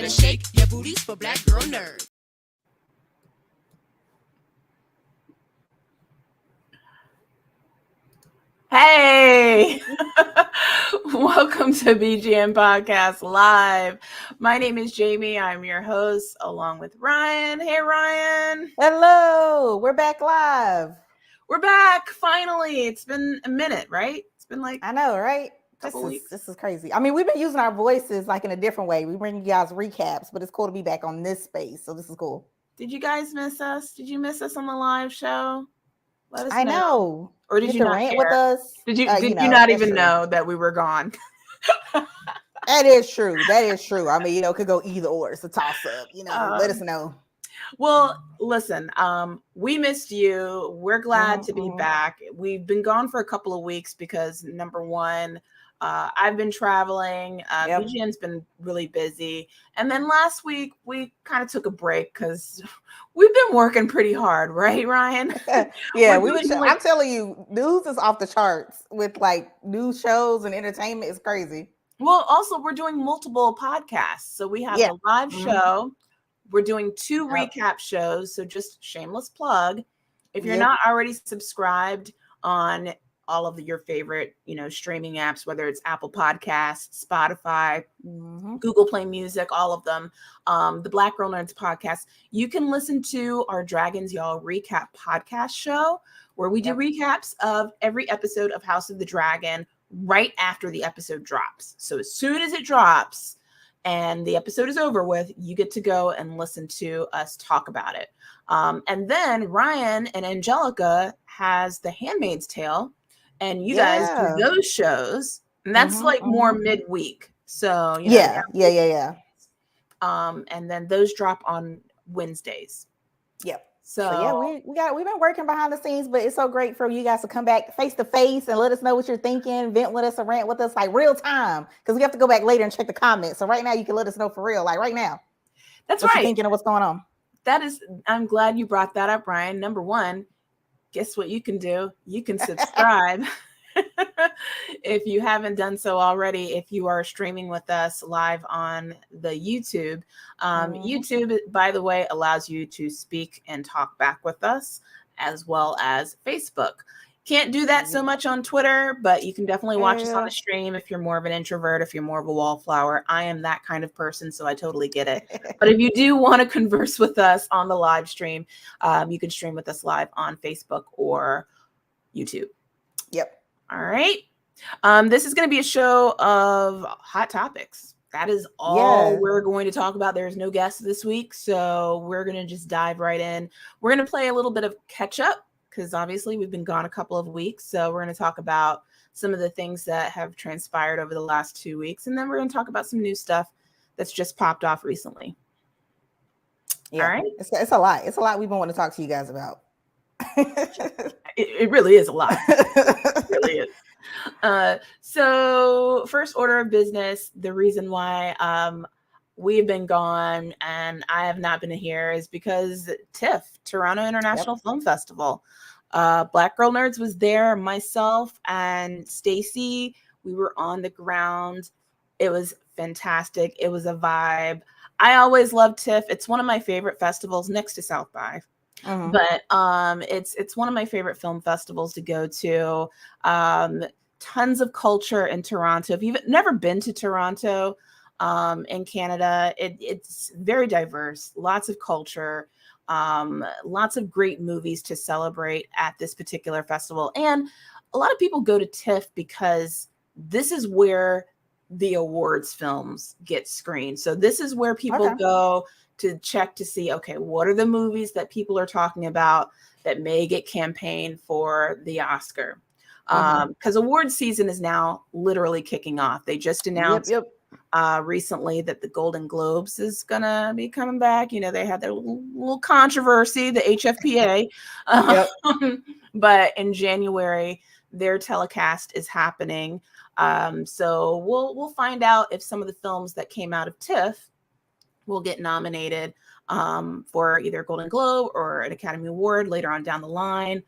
better shake your booties for Black Girl Nerds. Hey, welcome to BGN Podcast Live. My name is Jamie. I'm your host along with Ryan. Hey, Ryan. Hello, we're back live. We're back finally. It's been a minute, right? It's been like I know, right? This is crazy. I mean, we've been using our voices like in a different way. We bring you guys recaps, but it's cool to be back on this space. So this is cool. Did you guys miss us? Did you miss us on the live show? Let us know. I know. Or did you not rant care? with us? Did you not even know that we were gone? That is true. I mean, it could go either or. It's a toss up. Let us know. Well, listen, we missed you. We're glad to be back. We've been gone for a couple of weeks because number one, I've been traveling. BGN's been really busy. And then last week we kind of took a break because we've been working pretty hard, right, Ryan? Yeah, I'm telling you, news is off the charts with like news shows and entertainment is crazy. Well, also we're doing multiple podcasts. So we have the live show. We're doing 2 recap shows. So just shameless plug. If you're not already subscribed on all of your favorite, streaming apps, whether it's Apple Podcasts, Spotify, Google Play Music, all of them, the Black Girl Nerds podcast, you can listen to our Dragons Y'all Recap podcast show, where we do recaps of every episode of House of the Dragon right after the episode drops. So as soon as it drops and the episode is over with, you get to go and listen to us talk about it. And then Ryan and Angelica has The Handmaid's Tale, and you guys do those shows, and that's more midweek. So yeah. And then those drop on Wednesdays. Yep. So we've been working behind the scenes, but it's so great for you guys to come back face to face and let us know what you're thinking, vent with us, or rant with us like real time, because we have to go back later and check the comments. So right now you can let us know for real, like right now. That's what right. You're thinking of what's going on. I'm glad you brought that up, Ryan. Number one, guess what you can do? You can subscribe. If you haven't done so already, if you are streaming with us live on the YouTube, YouTube, by the way, allows you to speak and talk back with us, as well as Facebook. Can't do that so much on Twitter, but you can definitely watch us on the stream if you're more of an introvert, if you're more of a wallflower. I am that kind of person, so I totally get it. But if you do want to converse with us on the live stream, you can stream with us live on Facebook or YouTube. Yep. All right. This is going to be a show of hot topics. That is all we're going to talk about. There's no guests this week, so we're going to just dive right in. We're going to play a little bit of catch up because obviously we've been gone a couple of weeks. So we're going to talk about some of the things that have transpired over the last 2 weeks. And then we're going to talk about some new stuff that's just popped off recently. Yeah. All right. It's a lot. It's a lot we've been wanting to talk to you guys about. It really is a lot. It really is. So first order of business, the reason why we've been gone and I have not been here is because TIFF, Toronto International Film Festival. Black Girl Nerds was there, myself and Stacy. We were on the ground. It was fantastic. It was a vibe. I always love TIFF. It's one of my favorite festivals next to South by. But it's one of my favorite film festivals to go to. Tons of culture in Toronto. If you've never been to Toronto in Canada, it's very diverse. Lots of culture. Lots of great movies to celebrate at this particular festival. And a lot of people go to TIFF because this is where the awards films get screened. So this is where people go to check to see, okay, what are the movies that people are talking about that may get campaigned for the Oscar? Because award season is now literally kicking off. They just announced recently that the Golden Globes is gonna be coming back. They had their little controversy, the HFPA, but in January their telecast is happening. So we'll find out if some of the films that came out of TIFF will get nominated for either a Golden Globe or an Academy Award later on down the line.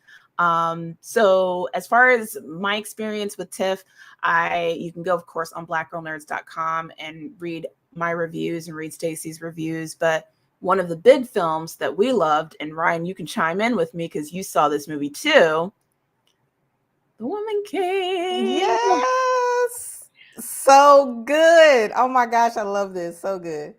So as far as my experience with TIFF, you can go, of course, on blackgirlnerds.com and read my reviews and read Stacey's reviews, but one of the big films that we loved, and Ryan, you can chime in with me because you saw this movie too, The Woman King. Yes, so good. Oh my gosh, I love this. So good.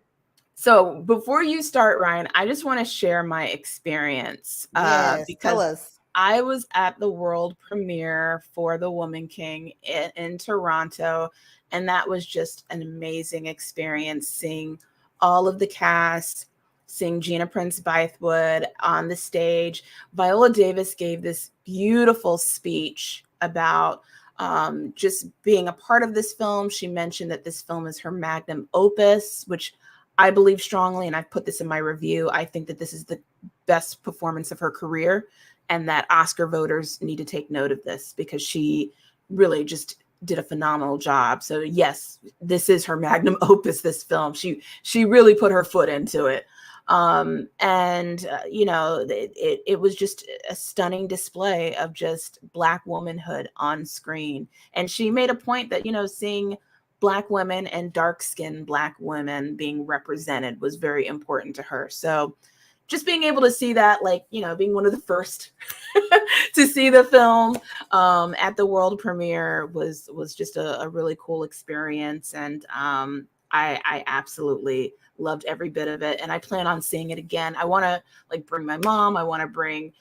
So before you start, Ryan, I just want to share my experience. Yes, because tell us. I was at the world premiere for The Woman King in Toronto, and that was just an amazing experience, seeing all of the cast, seeing Gina Prince Bythewood on the stage. Viola Davis gave this beautiful speech about just being a part of this film. She mentioned that this film is her magnum opus, which I believe strongly, and I've put this in my review. I think that this is the best performance of her career, and that Oscar voters need to take note of this because she really just did a phenomenal job. So yes, this is her magnum opus, this film. She really put her foot into it. It was just a stunning display of just Black womanhood on screen. And she made a point that, seeing Black women and dark-skinned Black women being represented was very important to her. So just being able to see that, being one of the first to see the film at the world premiere was just a really cool experience. And I absolutely loved every bit of it. And I plan on seeing it again. I want to bring my mom. I want to bring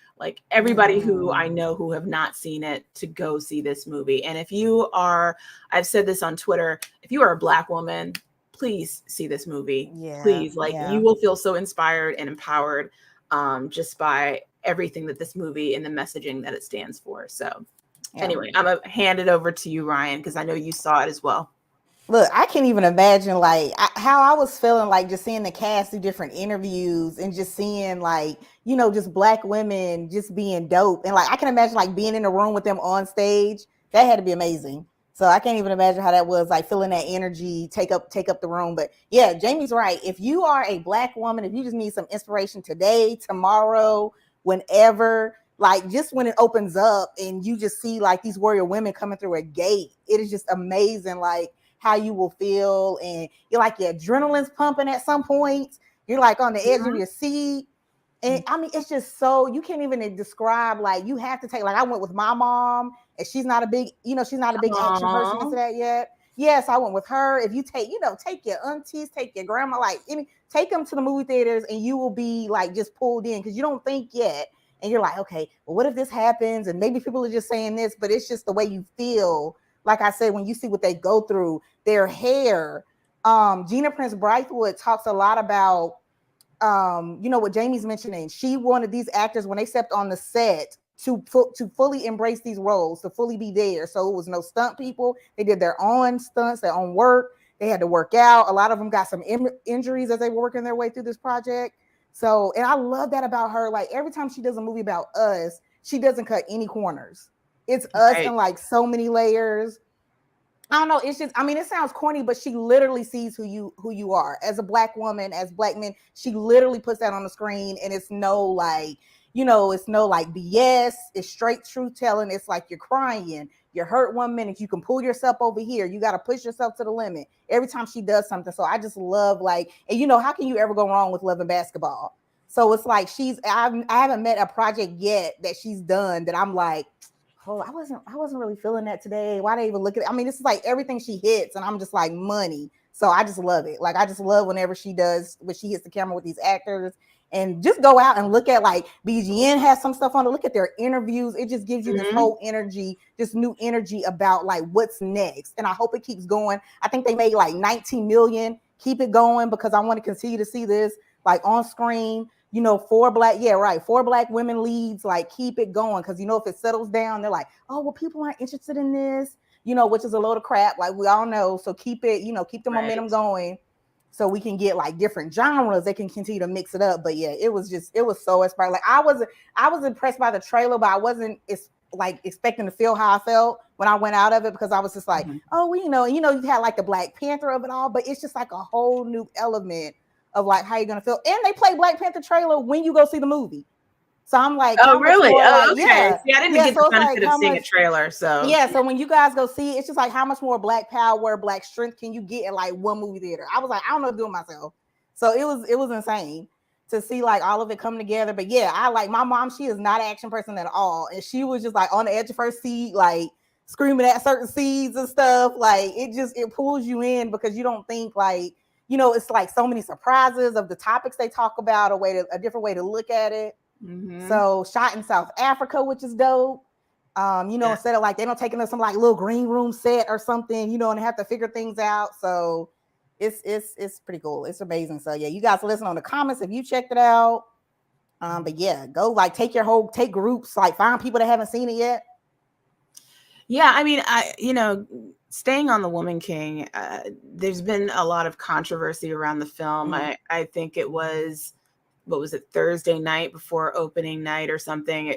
everybody who I know who have not seen it to go see this movie. And if you are, I've said this on Twitter, if you are a Black woman, please see this movie. Yeah, please. You will feel so inspired and empowered just by everything that this movie and the messaging that it stands for. So anyway, I'm going to hand it over to you, Ryan, because I know you saw it as well. Look, I can't even imagine how I was feeling just seeing the cast do different interviews and just seeing just Black women just being dope. And I can imagine being in a room with them on stage. That had to be amazing. So I can't even imagine how that was, feeling that energy take up the room. But yeah, Jamie's right. If you are a Black woman, if you just need some inspiration today, tomorrow, whenever, just when it opens up and you just see these warrior women coming through a gate, it is just amazing. How you will feel, and you're your adrenaline's pumping at some point. You're on the edge of your seat. And I mean, it's just so, you can't even describe, you have to take, I went with my mom, and she's not a big action person into that yet. Yes, I went with her. If you take, take your aunties, take your grandma, take them to the movie theaters, and you will be just pulled in because you don't think yet. And you're okay, well, what if this happens? And maybe people are just saying this, but it's just the way you feel. Like I said, when you see what they go through, their hair. Gina Prince Bythewood talks a lot about, what Jamie's mentioning. She wanted these actors, when they stepped on the set, to fully embrace these roles, to fully be there. So it was no stunt people. They did their own stunts, their own work. They had to work out. A lot of them got some injuries as they were working their way through this project. So, and I love that about her. Every time she does a movie about us, she doesn't cut any corners. It's us in so many layers. I don't know. It's just, I mean, it sounds corny, but she literally sees who you are as a Black woman, as Black men. She literally puts that on the screen, and it's no it's no BS. It's straight truth telling. It's you're crying, you're hurt 1 minute, you can pull yourself over here. You got to push yourself to the limit every time she does something. So I just love and how can you ever go wrong with loving basketball? So it's I haven't met a project yet that she's done that I'm oh, I wasn't really feeling that today. Why they even look at it? I mean, this is everything she hits, and I'm just money. So I just love it. I just love whenever she hits the camera with these actors, and just go out and look at BGN has some stuff on to look at their interviews. It just gives you this whole energy, this new energy about what's next. And I hope it keeps going. I think they made 19 million. Keep it going because I want to continue to see this on screen. 4 Black women leads, keep it going. Cause if it settles down, they're oh, well, people aren't interested in this, which is a load of crap. We all know. So keep it, keep the momentum going so we can get different genres. They can continue to mix it up. But yeah, it was so inspiring. I was impressed by the trailer, but I wasn't expecting to feel how I felt when I went out of it, because I was just oh, well, you've had the Black Panther of it all, but it's just a whole new element of how you're gonna feel. And they play Black Panther trailer when you go see the movie. So I'm like, oh really? Oh, okay. Yeah. See, I didn't get the benefit of seeing a trailer. So yeah, so when you guys go see it, it's just like how much more Black power, Black strength can you get in like one movie theater? I was like, I don't know what to do with myself. So it was insane to see like all of it come together. But yeah, I like my mom, she is not an action person at all. And she was just like on the edge of her seat, like screaming at certain scenes and stuff. Like it pulls you in because you don't think like, it's like so many surprises of the topics they talk about, a different way to look at it. Mm-hmm. So shot in South Africa, which is dope. Instead of like they don't take it to some like little green room set or something, and they have to figure things out. So it's pretty cool. It's amazing. So yeah, you guys listen on the comments if you checked it out. But yeah, go like take groups, like find people that haven't seen it yet. Yeah, I mean, staying on the Woman King, there's been a lot of controversy around the film. Mm-hmm. I think it was, what was it, Thursday night before opening night or something?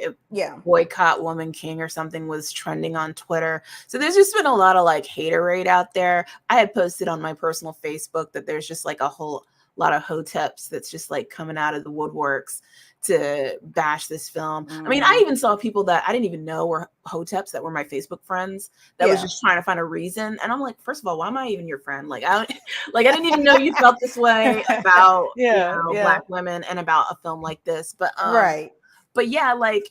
Boycott Woman King or something was trending on Twitter. So there's just been a lot of like haterade out there. I had posted on my personal Facebook that there's just like a whole lot of hoteps that's just like coming out of the woodworks to bash this film. Mm-hmm. I mean, I even saw people that I didn't even know were hoteps that were my Facebook friends that was just trying to find a reason. And I'm like, first of all, why am I even your friend? Like, I didn't even know you felt this way about Black women and about a film like this. But right. But yeah, like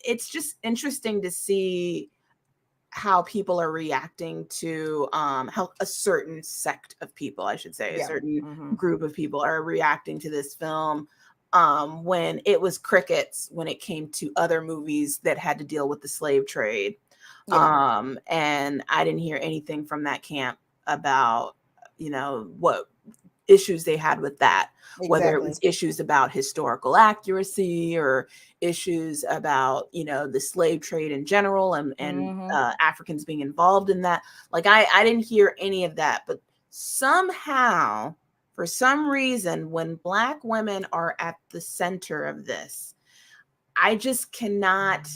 it's just interesting to see how people are reacting to how a certain sect of people, I should say, a certain group of people are reacting to this film. When it was crickets when it came to other movies that had to deal with the slave trade. Yeah. And I didn't hear anything from that camp about, what issues they had with that, whether it was issues about historical accuracy or issues about, the slave trade in general and Africans being involved in that. Like, I didn't hear any of that, but somehow, for some reason, when Black women are at the center of this, I just cannot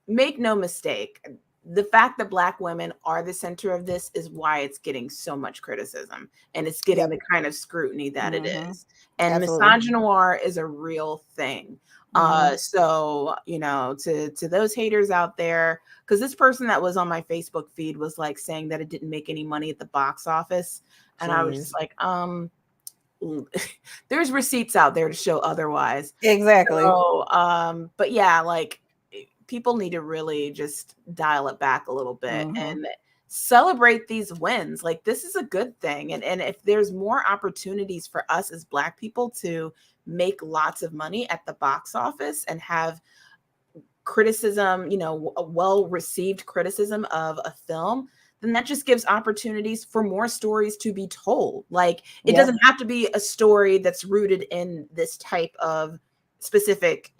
make no mistake. The fact that Black women are the center of this is why it's getting so much criticism and it's getting the kind of scrutiny that it is. And misogynoir is a real thing. So, to those haters out there, because this person that was on my Facebook feed was like saying that it didn't make any money at the box office. And I was just like, there's receipts out there to show otherwise. Exactly. So, but yeah, like people need to really just dial it back a little bit and celebrate these wins. Like this is a good thing. And if there's more opportunities for us as Black people to make lots of money at the box office and have criticism, a well-received criticism of a film, then that just gives opportunities for more stories to be told. Like it doesn't have to be a story that's rooted in this type of specific,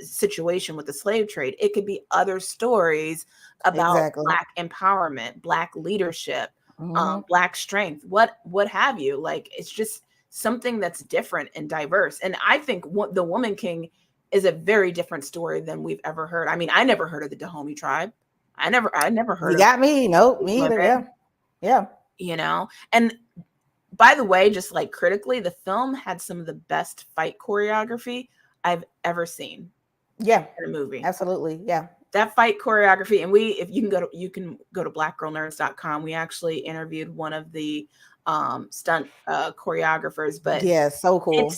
situation with the slave trade. It could be other stories about Black empowerment, Black leadership, Black strength, what have you. Like it's just something that's different and diverse. And I think the Woman King is a very different story than we've ever heard. I mean, I never heard of the Dahomey tribe. I never heard. You got me. Nope, me either. Yeah. And by the way, just like critically, the film had some of the best fight choreography I've ever seen. Yeah, in a movie. Absolutely. Yeah. That fight choreography, and if you can go to blackgirlnerds.com. We actually interviewed one of the stunt choreographers, but so cool.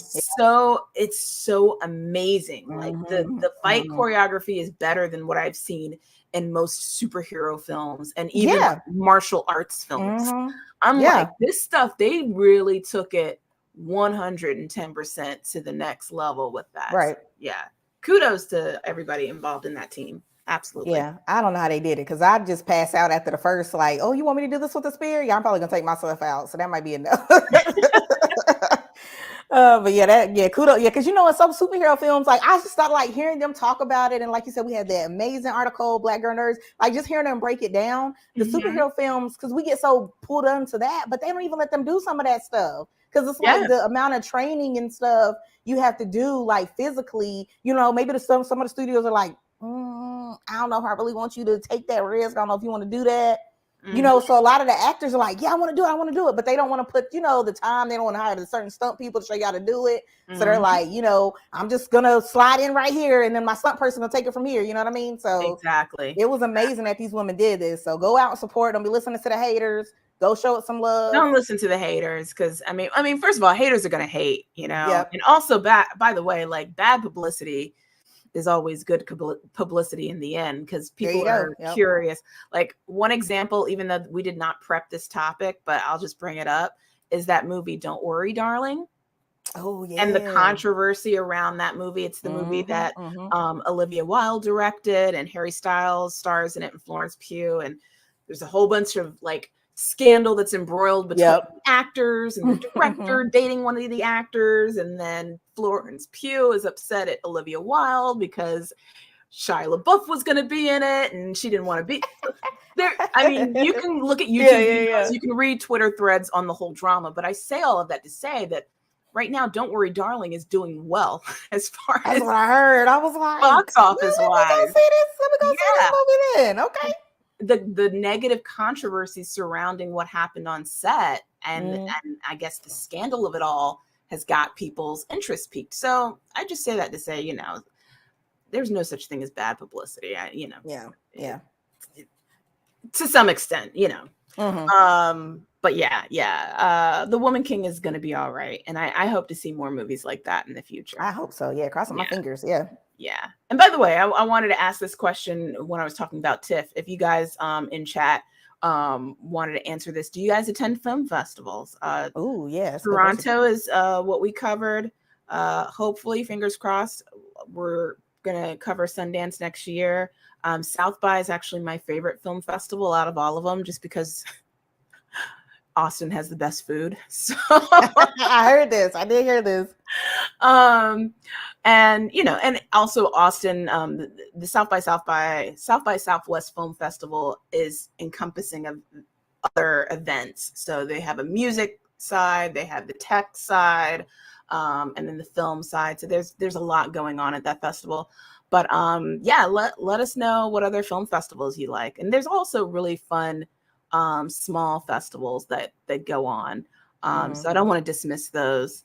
It's so amazing. Like the fight choreography is better than what I've seen in most superhero films and even martial arts films. I'm like, this stuff, they really took it 110% to the next level with that. Right. So, yeah. Kudos to everybody involved in that team. Absolutely. Yeah. I don't know how they did it because I just passed out after the first, like, oh, you want me to do this with the spear? Yeah, I'm probably gonna take myself out. So that might be enough. But kudos. Yeah, because in some superhero films, like I just start like hearing them talk about it, and like you said, we had that amazing article, Black Girl Nerds. Like just hearing them break it down, the superhero films, because we get so pulled into that, but they don't even let them do some of that stuff because it's like the amount of training and stuff you have to do, like physically. Maybe some of the studios are like, I don't know if I really want you to take that risk. I don't know if you want to do that. You know, so a lot of the actors are like, yeah, I want to do it, but they don't want to put, you know, the time. They don't want to hire the certain stunt people to show you how to do it. So they're like, you know, I'm just gonna slide in right here, and then my stunt person will take it from here. You know what I mean? So exactly, it was amazing that these women did this. So go out and support. Don't be listening to the haters. Go show it some love. Don't listen to the haters, because I mean, first of all, haters are gonna hate, you know. Yep. And also, by the way, like, bad publicity is always good publicity in the end, because people are curious. Like, one example, even though we did not prep this topic, but I'll just bring it up, is that movie Don't Worry, Darling. Oh yeah. And the controversy around that movie. It's the movie that Olivia Wilde directed, and Harry Styles stars in it, and Florence Pugh, and there's a whole bunch of like scandal that's embroiled between actors and the director dating one of the actors, and then Florence Pugh is upset at Olivia Wilde because Shia LaBeouf was going to be in it, and she didn't want to be there. I mean, you can look at YouTube videos, you can read Twitter threads on the whole drama, but I say all of that to say that right now, Don't Worry, Darling is doing well as far as what I heard. I was like, box office wise. Let me go see this movie then. Okay. The negative controversy surrounding what happened on set and I guess the scandal of it all has got people's interest peaked. So I just say that to say, you know, there's no such thing as bad publicity. To some extent, you know. But The Woman King is going to be all right. And I hope to see more movies like that in the future. I hope so. Yeah. Crossing my fingers. Yeah. Yeah. And by the way, I wanted to ask this question when I was talking about TIFF. If you guys in chat wanted to answer this, do you guys attend film festivals? Oh, yes. Toronto is what we covered. Hopefully, fingers crossed, we're going to cover Sundance next year. South by is actually my favorite film festival out of all of them, just because Austin has the best food. So I heard this. I did hear this. And you know, and also Austin, the South by Southwest Film Festival is encompassing of other events. So they have a music side, they have the tech side, and then the film side. So there's a lot going on at that festival. But let us know what other film festivals you like. And there's also really fun small festivals that go on. So I don't want to dismiss those.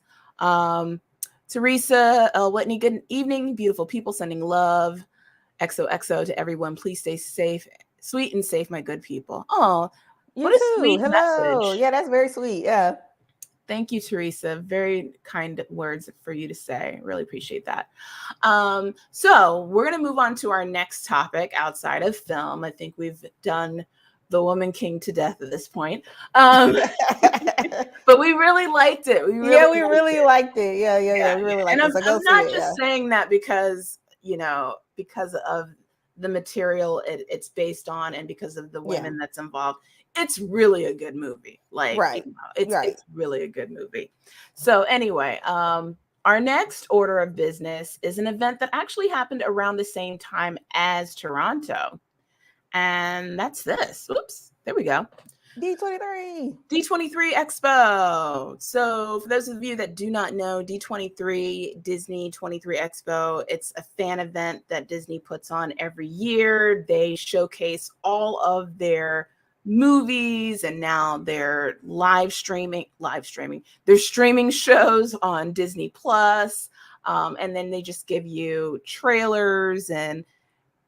Teresa, Whitney, good evening, beautiful people, sending love. XOXO to everyone. Please stay safe, sweet and safe, my good people. Oh, what a sweet message. Yeah, that's very sweet. Yeah. Thank you, Teresa. Very kind words for you to say. Really appreciate that. So we're going to move on to our next topic outside of film. I think we've done The Woman King to death at this point. But we really liked it. We really liked it. Yeah. We really liked it. And I'm not just saying that because, you know, because of the material it's based on and because of the women that's involved. It's really a good movie. Like, you know, it's really a good movie. So anyway, our next order of business is an event that actually happened around the same time as Toronto. And that's this. Oops, there we go. D23 Expo. So for those of you that do not know, D23, Disney 23 Expo, it's a fan event that Disney puts on every year. They showcase all of their movies, and now they're streaming their streaming shows on Disney Plus, and then they just give you trailers and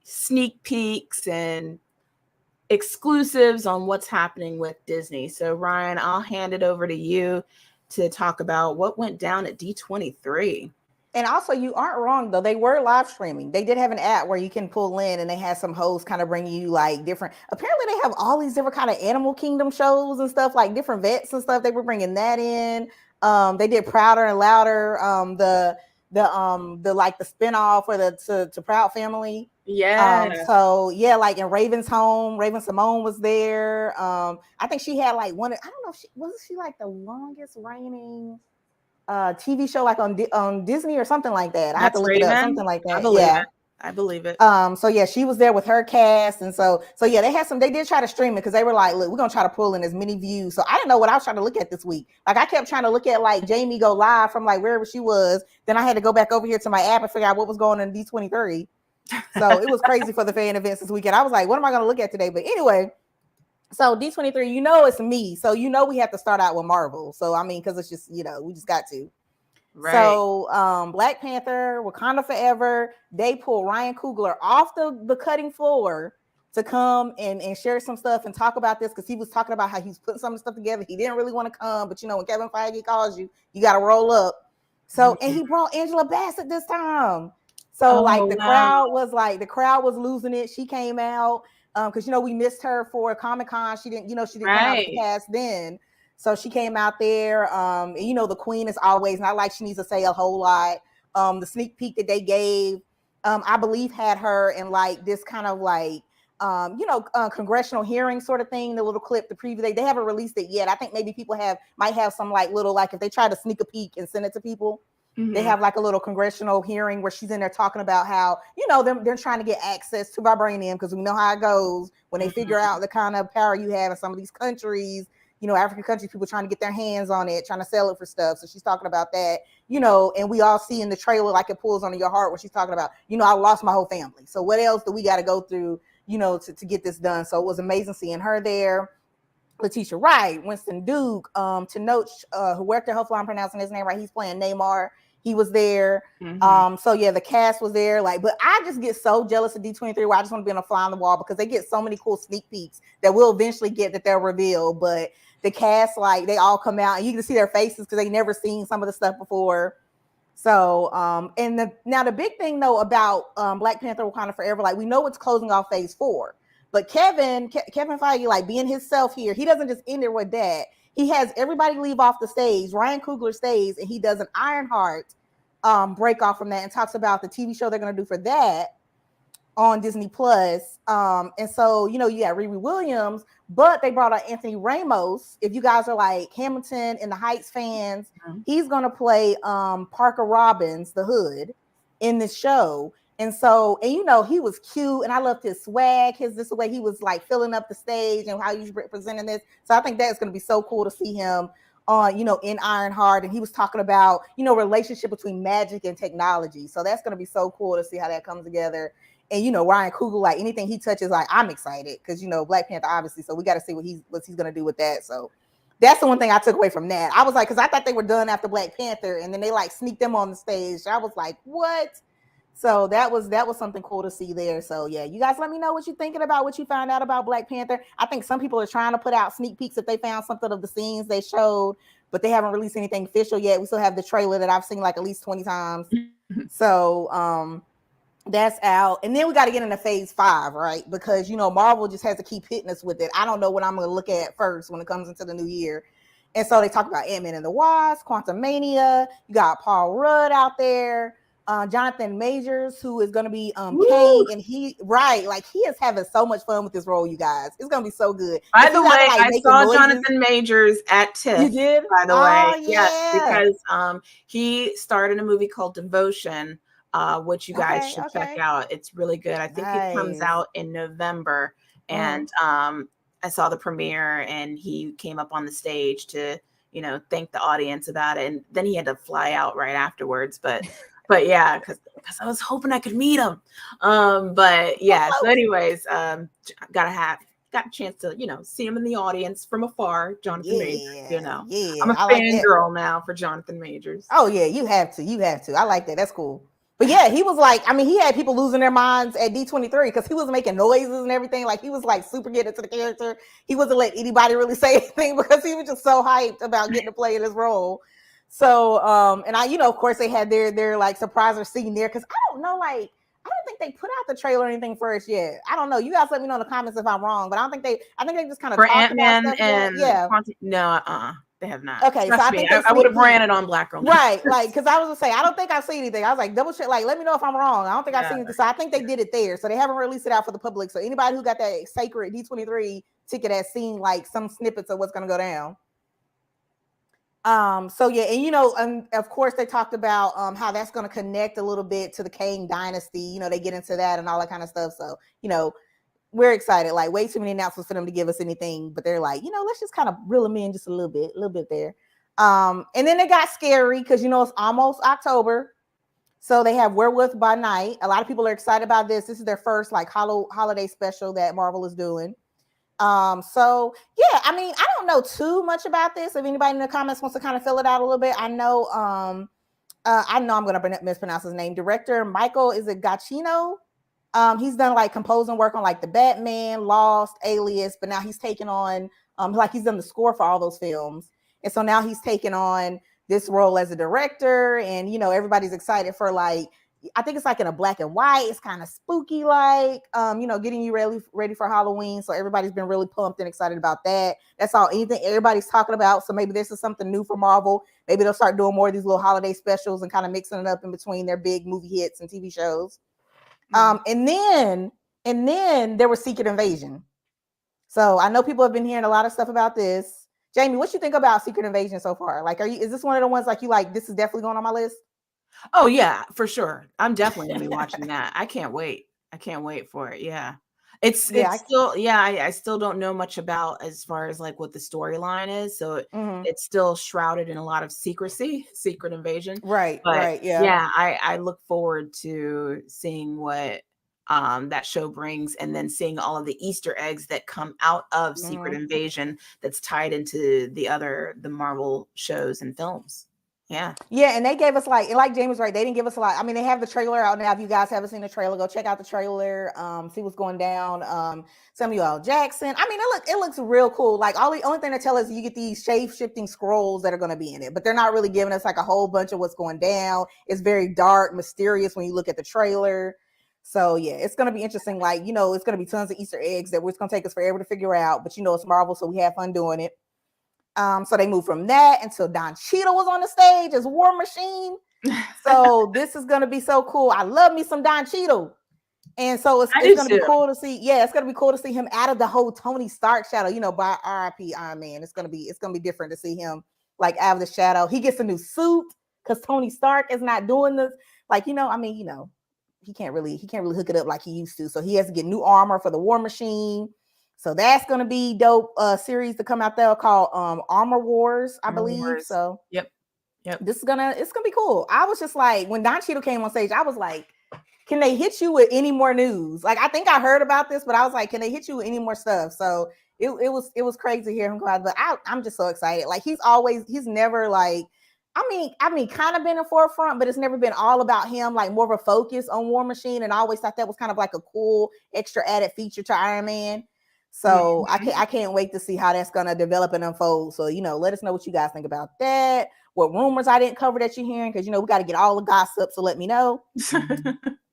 sneak peeks and exclusives on what's happening with Disney. So Ryan, I'll hand it over to you to talk about what went down at D23. And also, you aren't wrong, though. They were live streaming. They did have an app where you can pull in, and they had some hosts kind of bring you like different. Apparently, they have all these different kind of Animal Kingdom shows and stuff, like different vets and stuff. They were bringing that in. They did Prouder and Louder, the like the spinoff for the Proud Family. Yeah. Like in Raven's home, Raven Simone was there. I think she had like one. I don't know if she like the longest reigning TV show like on Disney or something like that. I have to look it up, something like that. I believe it. She was there with her cast, and so they had they did try to stream it because they were like, look, we're gonna try to pull in as many views. So I didn't know what I was trying to look at this week. Like I kept trying to look at like Jamie go live from like wherever she was. Then I had to go back over here to my app and figure out what was going on in D23. So it was crazy for the fan events this weekend. I was like, what am I gonna look at today? But anyway, So D23, you know it's me. So you know we have to start out with Marvel. So I mean, because it's just, you know, we just got to. Right. So Black Panther, Wakanda Forever, they pulled Ryan Coogler off the cutting floor to come and share some stuff and talk about this, because he was talking about how he's putting some of the stuff together. He didn't really want to come, but you know, when Kevin Feige calls you, you got to roll up. So, and he brought Angela Bassett this time. So the crowd was losing it. She came out because, you know, we missed her for Comic-Con. She didn't come out with the cast then. So she came out there. And, you know, the queen is always not like she needs to say a whole lot. The sneak peek that they gave, I believe, had her in like this kind of like, congressional hearing sort of thing, the little clip, the preview, they haven't released it yet. I think maybe people might have some like little, like if they try to sneak a peek and send it to people, they have like a little congressional hearing where she's in there talking about how, you know, they're trying to get access to vibranium, because we know how it goes when they figure out the kind of power you have in some of these countries, you know, African countries, people trying to get their hands on it, trying to sell it for stuff. So she's talking about that, you know, and we all see in the trailer, like it pulls on your heart when she's talking about, you know, I lost my whole family. So what else do we got to go through, you know, to get this done? So it was amazing seeing her there. Letitia Wright, Winston Duke, Tenoch Huerta, hopefully I'm pronouncing his name right. He's playing Namor. He was there. So yeah, the cast was there. Like, but I just get so jealous of D23 where I just want to be on a fly on the wall, because they get so many cool sneak peeks that we'll eventually get that they'll reveal. But the cast, like, they all come out and you can see their faces because they never seen some of the stuff before. So, now the big thing though about Black Panther Wakanda Forever, like we know it's closing off phase 4, but Kevin Feige, like being himself here, he doesn't just end it with that. He has everybody leave off the stage. Ryan Coogler stays and he does an Ironheart break off from that and talks about the TV show they're going to do for that on Disney Plus. And so, you know, you got Riri Williams, but they brought out Anthony Ramos. If you guys are like Hamilton and the Heights fans, he's going to play Parker Robbins, the Hood, in this show. And so, and you know, he was cute and I loved his swag, the way he was like filling up the stage and how he's representing this. So I think that's going to be so cool to see him on, you know, in Ironheart. And he was talking about, you know, relationship between magic and technology. So that's going to be so cool to see how that comes together. And, you know, Ryan Coogler, like anything he touches, like I'm excited because, you know, Black Panther, obviously. So we got to see what he's going to do with that. So that's the one thing I took away from that. I was like, because I thought they were done after Black Panther and then they like sneaked them on the stage. I was like, what? So that was something cool to see there. So yeah, you guys let me know what you're thinking about, what you found out about Black Panther. I think some people are trying to put out sneak peeks if they found something of the scenes they showed, but they haven't released anything official yet. We still have the trailer that I've seen like at least 20 times. So that's out. And then we got to get into phase 5, right? Because, you know, Marvel just has to keep hitting us with it. I don't know what I'm going to look at first when it comes into the new year. And so they talk about Ant-Man and the Wasp, Quantumania. You got Paul Rudd out there. Jonathan Majors, who is going to be Kang, and he is having so much fun with this role, you guys. It's going to be so good. By the way, I saw Jonathan Majors at TIFF. You did? By the way, yes, because he starred in a movie called Devotion, which you guys should check out. It's really good. I think it comes out in November, and I saw the premiere, and he came up on the stage to, you know, thank the audience about it, and then he had to fly out right afterwards, But yeah, because I was hoping I could meet him. But yeah, so anyways, got a chance to, you know, see him in the audience from afar, Jonathan Majors, you know. Yeah, I'm a fangirl now for Jonathan Majors. Oh yeah, you have to. I like that. That's cool. But yeah, he was like, I mean, he had people losing their minds at D23 because he was making noises and everything. Like he was like super getting into the character. He wasn't letting anybody really say anything because he was just so hyped about getting to play in his role. So, and I, you know, of course they had their like surprise scene there. Cause I don't know, like, I don't think they put out the trailer or anything first yet. I don't know. You guys let me know in the comments if I'm wrong, but I think they just kind of for Ant-Man and they have not. Okay. Trust so I would have ran it on Black Girl. Right. Like, cause I was gonna say, I don't think I've seen anything. I was like, double check, like, let me know if I'm wrong. I don't think I've seen it. So I think they did it there. So they haven't released it out for the public. So anybody who got that sacred D23 ticket has seen like some snippets of what's going to go down. So yeah, and you know, of course they talked about how that's going to connect a little bit to the Kang dynasty. You know, they get into that and all that kind of stuff. So, you know, we're excited. Like way too many announcements for them to give us anything, but they're like, you know, let's just kind of reel them in just a little bit there. And then they got scary because, you know, it's almost October. So they have Werewolf by Night. A lot of people are excited about this. This is their first like holiday special that Marvel is doing. So yeah, I mean, I don't know too much about this. If anybody in the comments wants to kind of fill it out a little bit, I know I'm gonna mispronounce his name. Director Michael, is it Giacchino? He's done like composing work on like the Batman, Lost, Alias, but now he's taken on like he's done the score for all those films. And so now he's taken on this role as a director, and you know, everybody's excited for like, I think it's like in a black and white. It's kind of spooky, like you know, getting you ready for Halloween. So everybody's been really pumped and excited about that. That's all anything everybody's talking about. So maybe this is something new for Marvel. Maybe they'll start doing more of these little holiday specials and kind of mixing it up in between their big movie hits and TV shows. And then there was Secret Invasion. So I know people have been hearing a lot of stuff about this. Jamie, what you think about Secret Invasion so far? Like, is this one of the ones like you like, this is definitely going on my list? Oh yeah, for sure. I'm definitely gonna be watching that. I can't wait. I can't wait for it. Yeah. It's still, yeah, I still don't know much about as far as like what the storyline is. So it's still shrouded in a lot of secrecy, Secret Invasion. Right, but right. Yeah. Yeah, I look forward to seeing what that show brings, and then seeing all of the Easter eggs that come out of Secret Invasion that's tied into the Marvel shows and films. Yeah. And they gave us like James was right. They didn't give us a lot. I mean, they have the trailer out now. If you guys haven't seen the trailer, go check out the trailer. See what's going down. Samuel L. Jackson. I mean, it looks real cool. Like the only thing they tell us, you get these shape-shifting scrolls that are going to be in it, but they're not really giving us like a whole bunch of what's going down. It's very dark, mysterious when you look at the trailer. So yeah, it's going to be interesting. Like, you know, it's going to be tons of Easter eggs that it's going to take us forever to figure out, but you know, it's Marvel, so we have fun doing it. So they moved from that until Don Cheadle was on the stage as War Machine. So this is going to be so cool. I love me some Don Cheadle. And so it's going to be cool to see. Yeah, it's going to be cool to see him out of the whole Tony Stark shadow, you know, by RIP Iron Man. It's going to be different to see him like out of the shadow. He gets a new suit because Tony Stark is not doing this. Like, you know, I mean, you know, he can't really hook it up like he used to. So he has to get new armor for the War Machine. So that's going to be dope. Series to come out there called Armor Wars, I believe. So yep. It's gonna be cool. I was just like, when Don Cheadle came on stage, I was like, can they hit you with any more news? Like, I think I heard about this, but I was like, can they hit you with any more stuff? So it was crazy to hear him come out. But I'm just so excited. Like, he's never like, I mean, kind of been in forefront, but it's never been all about him, like more of a focus on War Machine. And I always thought that was kind of like a cool extra added feature to Iron Man. So I can't wait to see how that's going to develop and unfold. So, you know, let us know what you guys think about that. What rumors I didn't cover that you're hearing, because, you know, we got to get all the gossip. So let me know.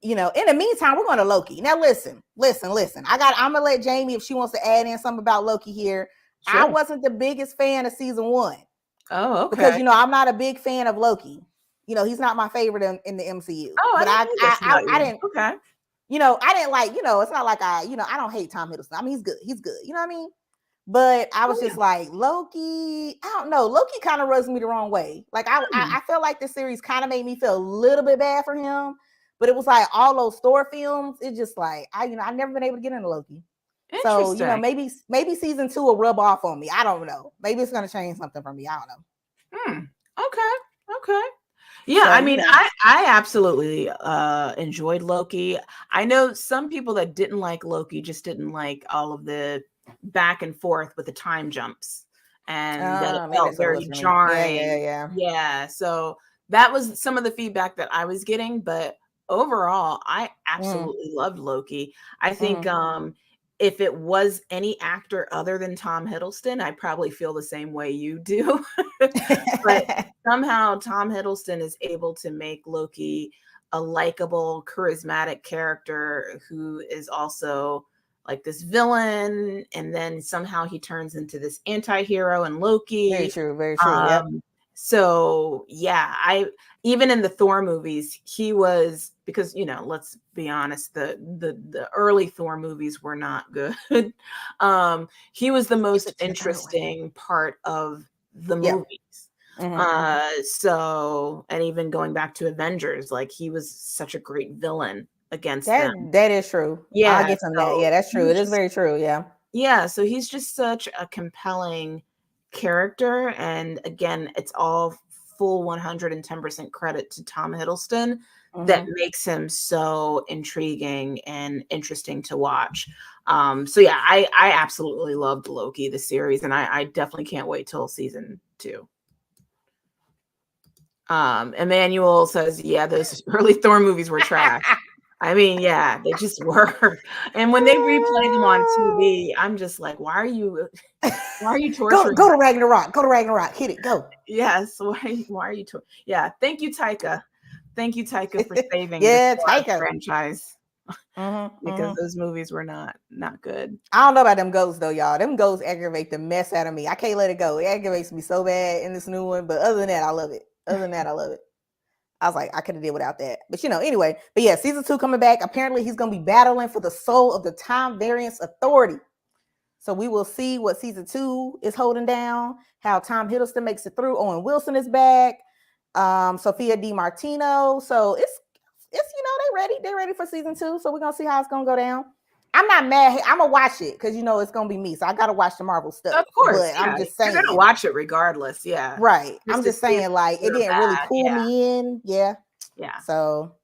You know, in the meantime, we're going to Loki. Now, listen. I'm going to let Jamie, if she wants to add in something about Loki here. Sure. I wasn't the biggest fan of season 1. Oh, okay. Because, you know, I'm not a big fan of Loki. You know, he's not my favorite in the MCU. Oh, but I didn't. Okay. You know, I didn't like, you know, it's not like I don't hate Tom Hiddleston. I mean, he's good. You know what I mean? But I was just like, Loki, I don't know. Loki kind of rubs me the wrong way. Like, I felt like this series kind of made me feel a little bit bad for him. But it was like all those Thor films. It's just like, I've never been able to get into Loki. So, you know, maybe season 2 will rub off on me. I don't know. Maybe it's going to change something for me. I don't know. Okay. Yeah, I mean, I absolutely enjoyed Loki. I know some people that didn't like Loki just didn't like all of the back and forth with the time jumps, and that it felt very jarring. Yeah. So that was some of the feedback that I was getting, but overall, I absolutely loved Loki. I think if it was any actor other than Tom Hiddleston, I'd probably feel the same way you do. But somehow Tom Hiddleston is able to make Loki a likable, charismatic character who is also like this villain. And then somehow he turns into this anti-hero in Loki. Very true. Yep. So yeah, even in the Thor movies, he was, because, you know, let's be honest, the early Thor movies were not good. He was the most interesting part of the movies. So, and even going back to Avengers, like, he was such a great villain against them. That is true. Yeah, I get from that. Yeah, that's true. It is very true. Yeah. So he's just such a compelling character, and again, it's all full 110% credit to Tom Hiddleston that makes him so intriguing and interesting to watch. So yeah, I absolutely loved Loki, the series, and I definitely can't wait till season 2. Emmanuel says, yeah, those early Thor movies were trash. I mean, yeah, they just were. And when they replay them on TV, I'm just like, why are you torturing? Go to Ragnarok. Go to Ragnarok. Hit it. Go. Yes. Why are you? Yeah. Thank you, Taika. Thank you, Taika, for saving the Taika franchise. Because those movies were not good. I don't know about them ghosts though, y'all. Them ghosts aggravate the mess out of me. I can't let it go. It aggravates me so bad in this new one. But other than that, I love it. I was like, I could have did without that. But anyway. But yeah, season 2 coming back. Apparently, he's going to be battling for the soul of the Time Variance Authority. So we will see what season 2 is holding down, how Tom Hiddleston makes it through. Owen Wilson is back. Sophia DiMartino. So it's they're ready for season 2. So we're going to see how it's going to go down. I'm not mad. I'm going to watch it because, it's going to be me. So I got to watch the Marvel stuff. Of course. But I'm just saying. You're going to watch it regardless. Yeah. Right. I'm just saying, like, it didn't really pull me in. Yeah. Yeah. So.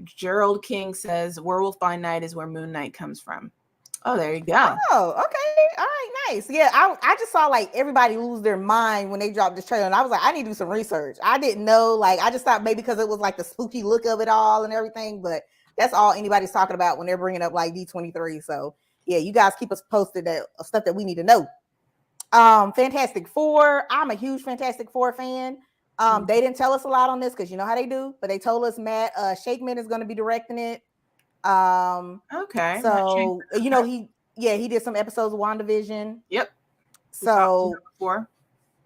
Gerald King says Werewolf by Night is where Moon Knight comes from. Oh, there you go. Oh, okay. All right. Nice. Yeah. I just saw like everybody lose their mind when they dropped this trailer. And I was like, I need to do some research. I didn't know. Like, I just thought maybe because it was like the spooky look of it all and everything. But that's all anybody's talking about when they're bringing up like D23. So yeah, you guys keep us posted of stuff that we need to know. Fantastic Four. I'm a huge Fantastic Four fan. They didn't tell us a lot on this because you know how they do, but they told us Matt Shakeman is going to be directing it. Okay. So he did some episodes of WandaVision. Yep. So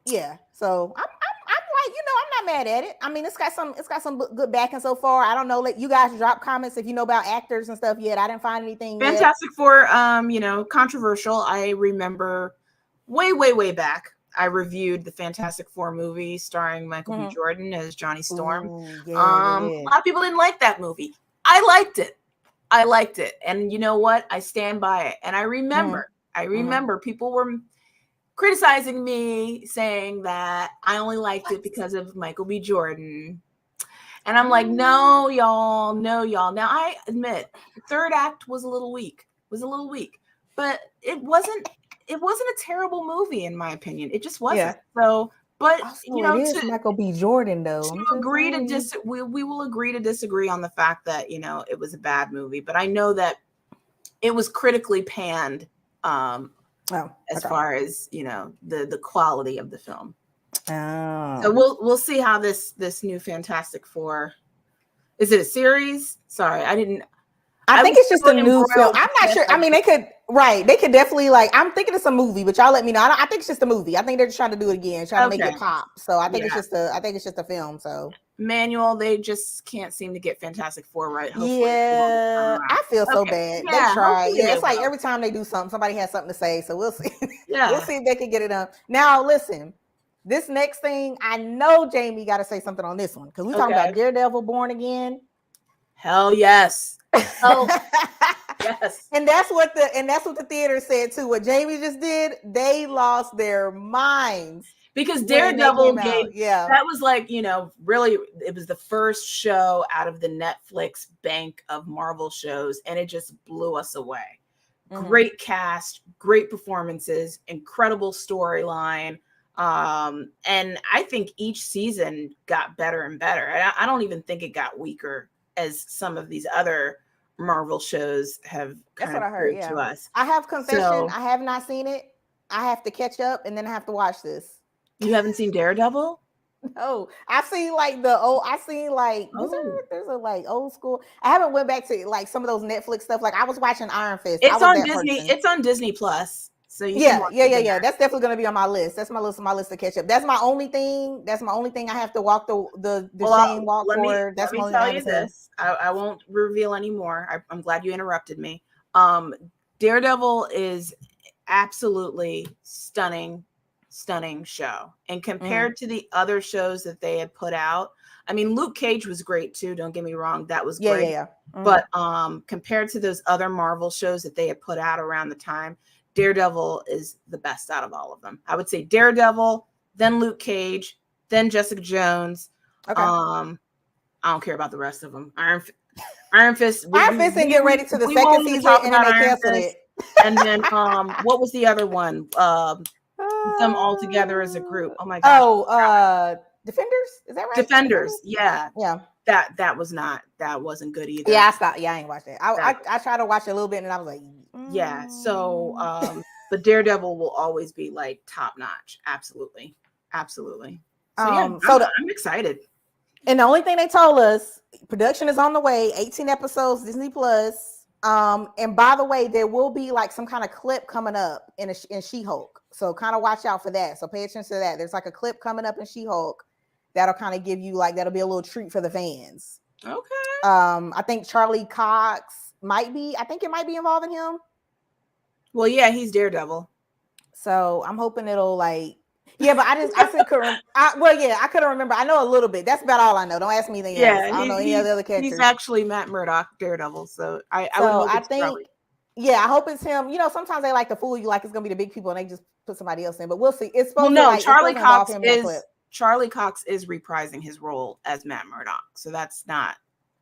yeah. So I'm like, I'm not mad at it. I mean, it's got some good backing so far. I don't know. Let you guys drop comments if you know about actors and stuff yet. I didn't find anything. Fantastic Four, controversial. I remember way back. I reviewed the Fantastic Four movie starring Michael B. Jordan as Johnny Storm. A lot of people didn't like that movie. I liked it. And you know what? I stand by it. And I remember people were criticizing me saying that I only liked it because of Michael B. Jordan. And I'm like, no, y'all. Now I admit the third act was a little weak, but it wasn't a terrible movie in my opinion. It just wasn't. Yeah. So, but it is Michael B. Jordan though. We will agree to disagree on the fact that, it was a bad movie, but I know that it was critically panned as far as, the quality of the film. Oh. So we'll see how this new Fantastic Four. Is it a series? Sorry, I think it's just a new film. I'm not sure. I mean, they could definitely I'm thinking it's a movie, but y'all let me know. I think it's just a movie. I think they're just trying to do it again, trying to make it pop. So I think it's just a film. So Manual, they just can't seem to get Fantastic Four right. Hopefully I feel so bad. Yeah, they try. Yeah, it's like every time they do something, somebody has something to say. So we'll see. Yeah, we'll see if they can get it done. Now, listen. This next thing, I know Jamie got to say something on this one because we're talking about Daredevil Born Again. Hell yes. Oh yes. And that's what the theater said too. What Jamie just did, they lost their minds. Because Daredevil that was really, it was the first show out of the Netflix bank of Marvel shows, and it just blew us away. Great cast, great performances, incredible storyline. And I think each season got better and better. I don't even think it got weaker as some of these other Marvel shows have kind of proved to us. I have confession. I have not seen it. I have to catch up and then I have to watch this. You haven't seen Daredevil? No, I've seen there's a old school. I haven't went back to some of those Netflix stuff. I was watching Iron Fist. It's on Disney. It's on Disney Plus. So yeah. That's definitely going to be on my list. That's my list to catch up. That's my only thing. I have to walk the shame walk for. That's let me tell you this. I won't reveal anymore. I'm glad you interrupted me. Daredevil is absolutely stunning show. And compared to the other shows that they had put out, I mean, Luke Cage was great too. Don't get me wrong. That was great. Yeah. But compared to those other Marvel shows that they had put out around the time, Daredevil is the best out of all of them. I would say Daredevil, then Luke Cage, then Jessica Jones. Okay. I don't care about the rest of them. Iron Fist. Iron Fist didn't get ready to the second season, and then they canceled it. And then what was the other one? Them all together as a group. Oh my gosh. Defenders? Is that right? Defenders. Yeah. Yeah. That wasn't good either. Yeah, I stopped. Yeah, I ain't watched it. I tried to watch it a little bit, and I was like, yeah. So but Daredevil will always be like top notch. Absolutely. So yeah, I'm excited. And the only thing they told us, production is on the way, 18 episodes, Disney Plus. And by the way, there will be like some kind of clip coming up in She-Hulk. So kind of watch out for that. So pay attention to that. There's like a clip coming up in She-Hulk that'll kind of give you like, that'll be a little treat for the fans. Okay. I think Charlie Cox might be involving him. Well, yeah, he's Daredevil. So I'm hoping it'll like, yeah, but I couldn't remember. I know a little bit. That's about all I know. Don't ask me anything else. I don't know any other characters. He's actually Matt Murdock, Daredevil. So I hope it's him. You know, sometimes they like to fool you like it's gonna be the big people and they just put somebody else in. But we'll see. It's supposed to like, Charlie Cox is reprising his role as Matt Murdock. So that's not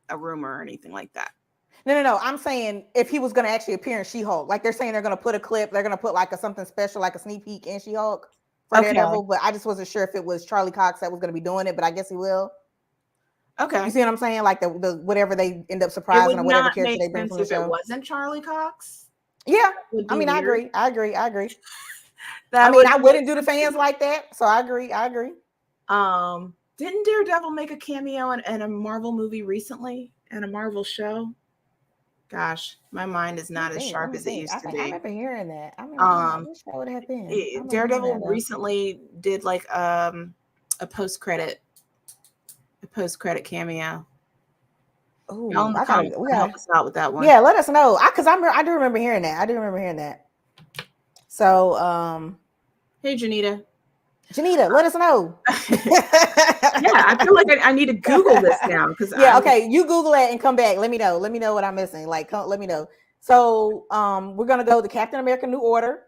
a rumor or anything like that. No. I'm saying if he was gonna actually appear in She-Hulk, like they're saying they're gonna put a clip, they're gonna put like something special, like a sneak peek in She-Hulk. Daredevil, but I just wasn't sure if it was Charlie Cox that was going to be doing it, but I guess he will. Okay. You see what I'm saying? Like the whatever they end up surprising or whatever character they bring from the show. It wasn't Charlie Cox. Yeah. I mean, weird. I agree. I wouldn't do the fans like that. So I agree. Didn't Daredevil make a cameo in a Marvel movie recently in a Marvel show? Gosh, my mind is not as sharp as it used to be. I remember hearing that. I wish that would have been. Daredevil recently did like a post-credit cameo. Oh, help us out with that one. Yeah, let us know. Because I do remember hearing that. So, hey, Janita, let us know. Yeah, I feel like I need to Google this now because okay, you Google it and come back. Let me know what I'm missing. Like, let me know. So, we're gonna go to Captain America: New Order.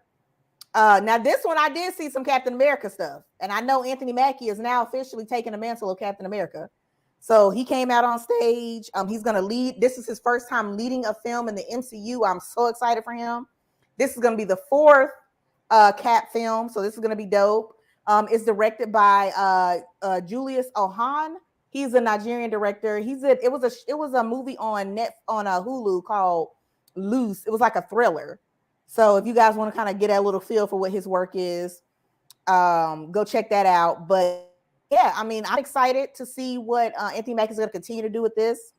Now this one I did see some Captain America stuff, and I know Anthony Mackie is now officially taking the mantle of Captain America. So he came out on stage. He's gonna lead. This is his first time leading a film in the MCU. I'm so excited for him. This is gonna be the fourth Cap film, so this is gonna be dope. It's directed by Julius Ohan. He's a Nigerian director. It was a movie on Hulu called Loose. It was like a thriller. So if you guys want to kind of get a little feel for what his work is, go check that out. But yeah, I mean, I'm excited to see what Anthony Mackie is going to continue to do with this.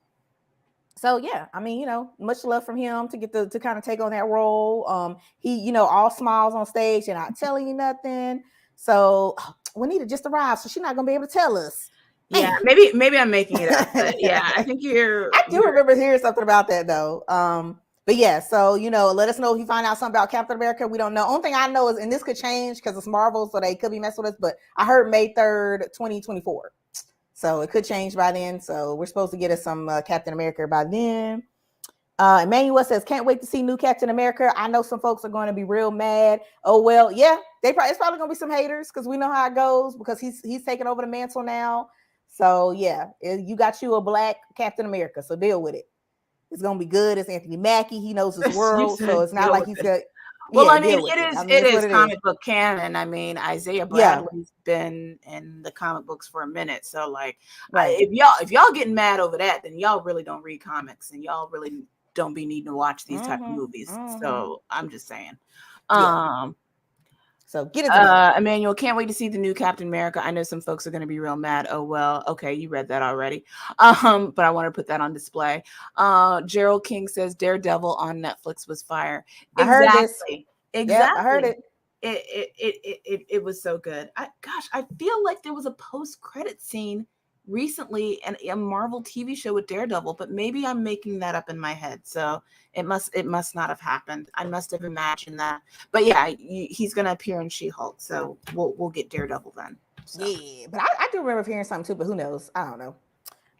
So yeah, I mean, much love from him to get to kind of take on that role. He, all smiles on stage and not telling you nothing. So Juanita just arrived, so she's not gonna be able to tell us. Yeah, maybe I'm making it up. But yeah, I think I do remember hearing something about that though. But yeah, so let us know if you find out something about Captain America. We don't know. Only thing I know is, and this could change because it's Marvel, so they could be messing with us. But I heard May 3rd, 2024. So it could change by then. So we're supposed to get us some Captain America by then. Emmanuel says, can't wait to see new Captain America. I know some folks are going to be real mad. Oh, well, yeah, it's probably going to be some haters because we know how it goes because he's taking over the mantle now. So, yeah, you got you a black Captain America, so deal with it. It's going to be good. It's Anthony Mackie. He knows his world, so it's not like he's got... Well, I mean, it is comic book canon. I mean, Isaiah Bradley's been in the comic books for a minute. So, like, if y'all getting mad over that, then y'all really don't read comics and y'all really don't be needing to watch these type of movies. So I'm just saying. So get it. Emmanuel, can't wait to see the new Captain America. I know some folks are going to be real mad. Oh, well, okay, you read that already. But I want to put that on display. Gerald King says Daredevil on Netflix was fire. I heard this. Exactly. Yeah, I heard it. It was so good. I feel like there was a post-credit scene recently in a Marvel TV show with Daredevil, but maybe I'm making that up in my head. So it must not have happened. I must have imagined that. But yeah, he's going to appear in She-Hulk, so we'll get Daredevil then. So. Yeah, but I do remember hearing something too, but who knows? I don't know.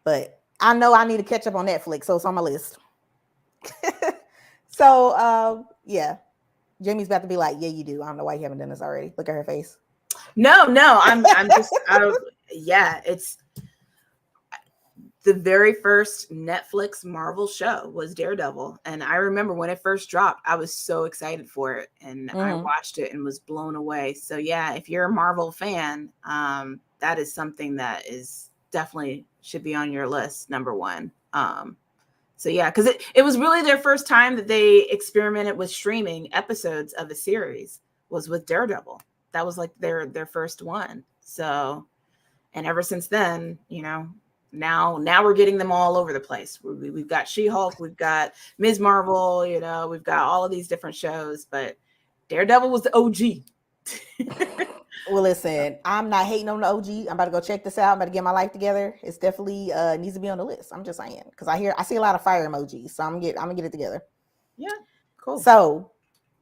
But I know I need to catch up on Netflix, so it's on my list. So yeah, Jamie's about to be like, yeah, you do. I don't know why you haven't done this already. Look at her face. No, I'm just yeah, it's the very first Netflix Marvel show was Daredevil. And I remember when it first dropped, I was so excited for it. And I watched it and was blown away. So yeah, if you're a Marvel fan, that is something that is definitely should be on your list, number one. So yeah, because it was really their first time that they experimented with streaming episodes of a series was with Daredevil. That was like their first one. So, and ever since then, now we're getting them all over the place. We've got She-Hulk, we've got Ms. Marvel, we've got all of these different shows, but Daredevil was the OG. Well, listen, I'm not hating on the OG. I'm about to go check this out. I'm about to get my life together. It's definitely needs to be on the list. I'm just saying, because I see a lot of fire emojis, so I'm gonna get it together. Yeah, cool. So,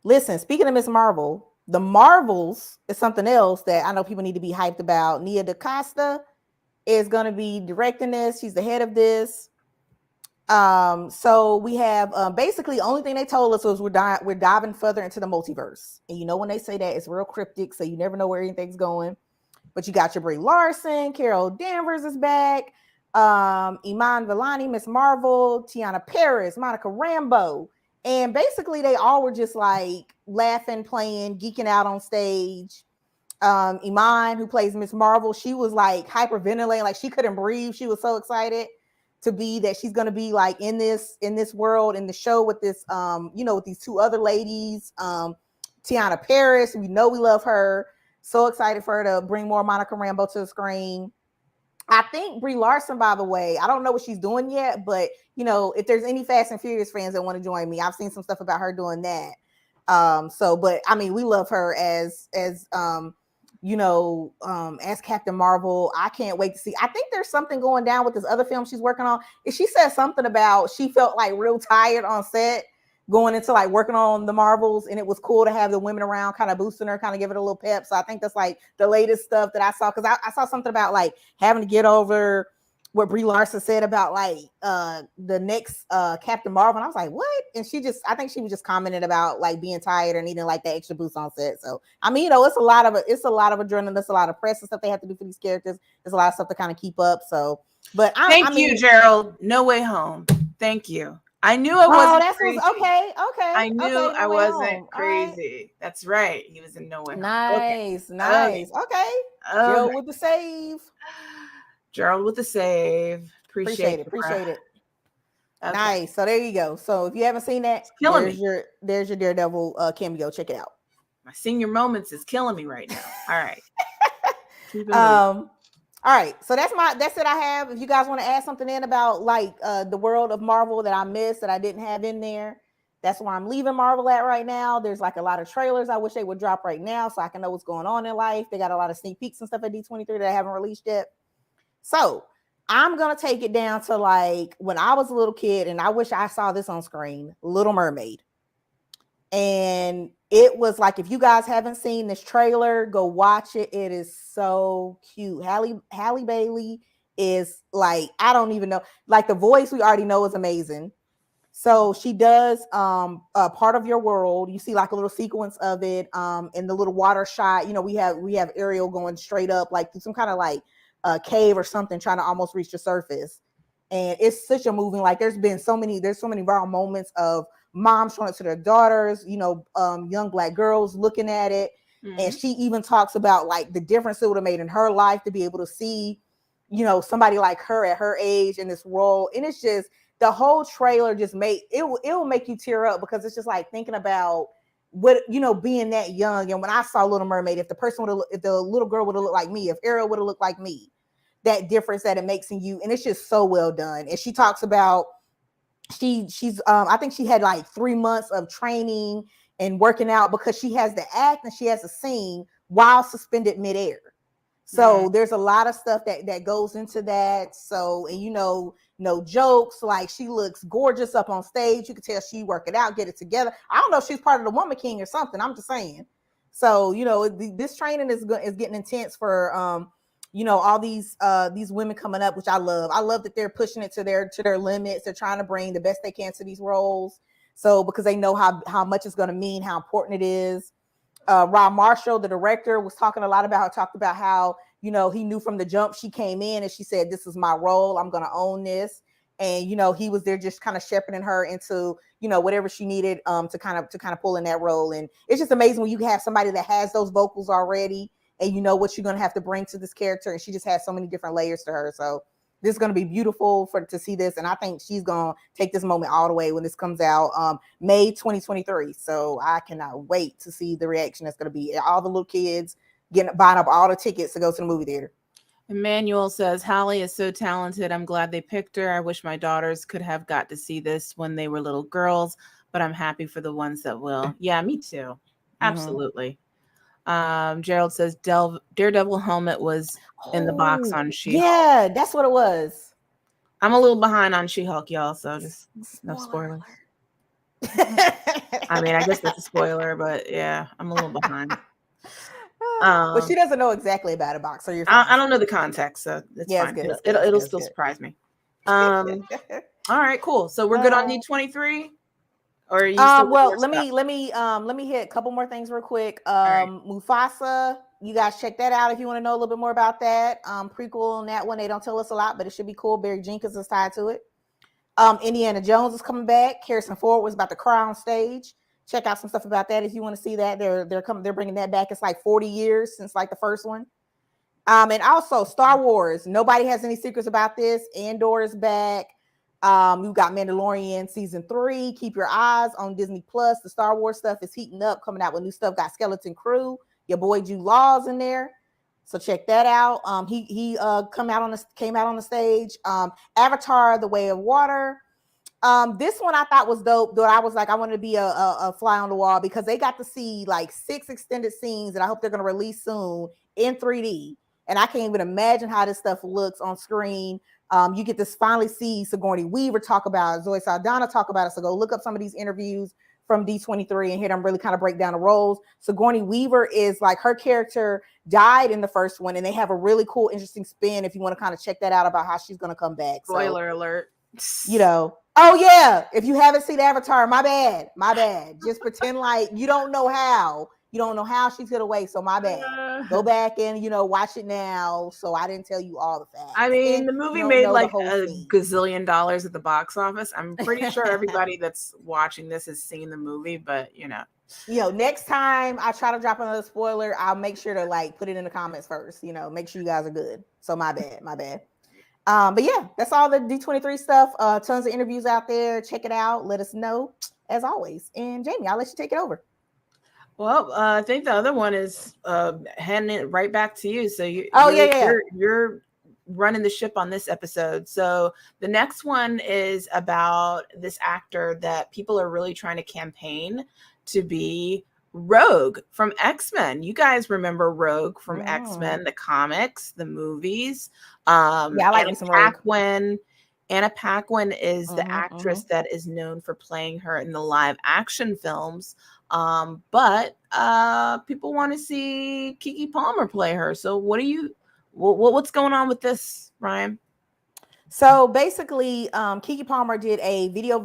listen, speaking of Ms. Marvel, the Marvels is something else that I know people need to be hyped about. Nia DaCosta is going to be directing this. She's the head of this. So we have basically only thing they told us was we're diving further into the multiverse. And when they say that, it's real cryptic, so you never know where anything's going. But you got your Brie Larson, Carol Danvers is back, Iman Vellani, Miss Marvel, Tiana Paris, Monica Rambeau. And basically they all were just like laughing, playing, geeking out on stage. Iman, who plays Miss Marvel, she was like hyperventilating, like she couldn't breathe. She was so excited to be that she's going to be like in this world, in the show with this, with these two other ladies. Tiana Paris, we know we love her. So excited for her to bring more Monica Rambeau to the screen. I think Brie Larson, by the way, I don't know what she's doing yet, but if there's any Fast and Furious fans that want to join me, I've seen some stuff about her doing that. But I mean, we love her as Captain Marvel. I can't wait to see. I think there's something going down with this other film she's working on. She said something about she felt like real tired on set going into like working on the Marvels, and it was cool to have the women around kind of boosting her, kind of give it a little pep. So I think that's like the latest stuff that I saw, because I saw something about like having to get over what Brie Larson said about like the next Captain Marvel, and I was like, what? And I think she was just commenting about like being tired or needing like the extra boost on set. So I mean, it's a lot of adrenaline, there's a lot of press and stuff they have to do for these characters. There's a lot of stuff to kind of keep up. So, but thank you, Gerald. No Way Home. Thank you. I knew I wasn't crazy. Okay. I knew I wasn't crazy. Right. That's right. He was in No Way Home. Nice. Okay. Gerald with the save. Gerald with the save. Appreciate it. Okay. Nice. So there you go. So if you haven't seen that, there's your Daredevil cameo. Check it out. My senior moments is killing me right now. All right. Keep it all right, so that's it I have. If you guys want to add something in about like the world of Marvel that I missed, that I didn't have in there, that's where I'm leaving Marvel at right now. There's like a lot of trailers I wish they would drop right now so I can know what's going on in life. They got a lot of sneak peeks and stuff at D23 that I haven't released yet. So I'm going to take it down to like when I was a little kid, and I wish I saw this on screen, Little Mermaid. And it was like, if you guys haven't seen this trailer, go watch it. It is so cute. Halle Bailey is like, I don't even know, like the voice we already know is amazing. So she does a Part of Your World. You see like a little sequence of it in the little water shot. We have Ariel going straight up like through some kind of like cave or something, trying to almost reach the surface. And it's such a moving, like there's so many viral moments of moms showing it to their daughters, young Black girls looking at it. Mm-hmm. And she even talks about like the difference it would have made in her life to be able to see, somebody like her at her age in this role. And it's just, the whole trailer just it will make you tear up, because it's just like thinking about what, being that young. And when I saw Little Mermaid, if the little girl would have looked like me, if Ariel would have looked like me, that difference that it makes in you. And it's just so well done. And she talks about, she's I think she had like 3 months of training and working out, because she has to act and she has to sing while suspended midair. So there's a lot of stuff that goes into that. So, and no jokes, like she looks gorgeous up on stage. You can tell she work it out, get it together. I don't know if she's part of the Woman King or something. I'm just saying. So, this training is getting intense for all these women coming up, which I love. I love that they're pushing it to their limits. They're trying to bring the best they can to these roles. So because they know how much it's going to mean, how important it is. Rob Marshall, the director, talked about how you know, he knew from the jump she came in and she said, this is my role. I'm going to own this. And, you know, he was there just kind of shepherding her into, you know, whatever she needed to kind of pull in that role. And it's just amazing when you have somebody that has those vocals already and you know what you're going to have to bring to this character. And she just has so many different layers to her. So this is going to be beautiful to see this. And I think she's going to take this moment all the way when this comes out May 2023. So I cannot wait to see the reaction that's going to be. All the little kids buying up all the tickets to go to the movie theater. Emmanuel says, Hallie is so talented. I'm glad they picked her. I wish my daughters could have got to see this when they were little girls, but I'm happy for the ones that will. Yeah, me too. Absolutely. Gerald says Daredevil helmet was in the box on She-Hulk. Yeah, that's what it was. I'm a little behind on She-Hulk, y'all, so just no spoilers. I mean, I guess that's a spoiler, but yeah, I'm a little behind. But she doesn't know exactly about a box, so you're fine. I don't know the context, so it's fine. It'll still surprise me. All right, cool. So we're good on D23. Or are you well, let me hit a couple more things real quick. Right. Mufasa, you guys check that out if you want to know a little bit more about that. Prequel on that one, they don't tell us a lot, but it should be cool. Barry Jenkins is tied to it. Indiana Jones is coming back. Harrison Ford was about to cry on stage. Check out some stuff about that if you want to see that. They're bringing that back. It's like 40 years since like the first one. And also Star Wars. Nobody has any secrets about this. Andor is back. We've got Mandalorian season 3. Keep your eyes on Disney Plus. The Star Wars stuff is heating up, coming out with new stuff. Got Skeleton Crew. Your boy Jude Law's in there. So check that out. He came out on the stage. Avatar: The Way of Water. This one I thought was dope, though. I was like, I wanted to be a fly on the wall because they got to see like 6 extended scenes that I hope they're going to release soon in 3D. And I can't even imagine how this stuff looks on screen. You get to finally see Sigourney Weaver talk about it, Zoe Saldana talk about it. So go look up some of these interviews from D23 and hear them really kind of break down the roles. Sigourney Weaver is like, her character died in the first one, and they have a really cool, interesting spin if you want to kind of check that out about how she's going to come back. Spoiler alert. You know. Oh yeah, if you haven't seen Avatar, my bad. Just pretend like you don't know how she's gonna wait. So my bad. Go back and watch it now. So I didn't tell you all the facts. I mean, the movie made like a gazillion dollars at the box office. I'm pretty sure everybody that's watching this has seen the movie, but next time I try to drop another spoiler, I'll make sure to like put it in the comments first. Make sure you guys are good. So my bad. But yeah, that's all the D23 stuff. Tons of interviews out there. Check it out. Let us know as always. And Jamie, I'll let you take it over. Well, I think the other one is handing it right back to you. So you're running the ship on this episode. So the next one is about this actor that people are really trying to campaign to be Rogue from X-Men. You guys remember Rogue from X-Men, the comics, the movies. I like some Rogue. Anna Paquin is the actress that is known for playing her in the live action films. But people want to see Keke Palmer play her. So what's going on with this, Ryan? So basically, Keke Palmer did a video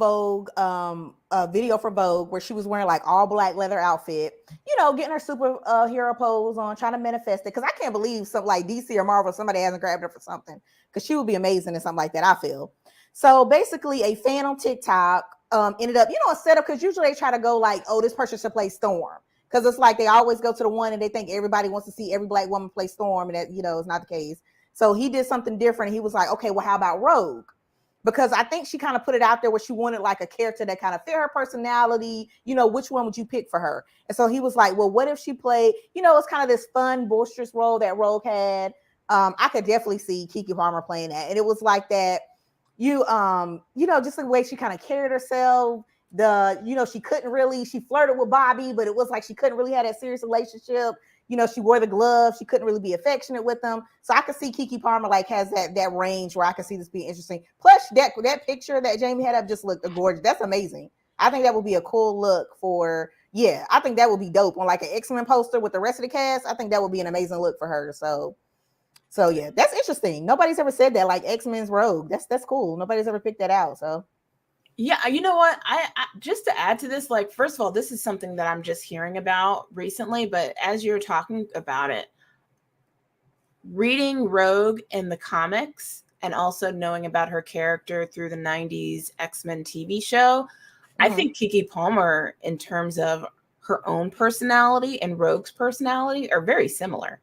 for Vogue where she was wearing like all black leather outfit, getting her superhero pose on, trying to manifest it. Because I can't believe something like DC or Marvel, somebody hasn't grabbed her for something, because she would be amazing in something like that, I feel. So basically, a fan on TikTok ended up, instead of, because usually they try to go like, oh, this person should play Storm. Because it's like they always go to the one and they think everybody wants to see every black woman play Storm, and that, is not the case. So he did something different. He was like, okay, well, how about Rogue? Because I think she kind of put it out there where she wanted like a character that kind of fit her personality. Which one would you pick for her? And so he was like, well, what if she played, it's kind of this fun, boisterous role that Rogue had. I could definitely see Keke Palmer playing that. And it was like that, just the way she kind of carried herself. She flirted with Bobby, but it was like she couldn't really have that serious relationship. She wore the gloves. She couldn't really be affectionate with them. So I could see Keke Palmer like has that range where I could see this being interesting. Plus that picture that Jamie had up just looked gorgeous. That's amazing. I think that would be a cool look for, I think that would be dope on like an X-Men poster with the rest of the cast. I think that would be an amazing look for her. So yeah, that's interesting. Nobody's ever said that, like X-Men's Rogue. That's cool. Nobody's ever picked that out. So yeah, you know what? I just to add to this, like, first of all, this is something that I'm just hearing about recently, but as you're talking about it, reading Rogue in the comics and also knowing about her character through the 90s X-Men TV show, I think Keke Palmer, in terms of her own personality and Rogue's personality, are very similar.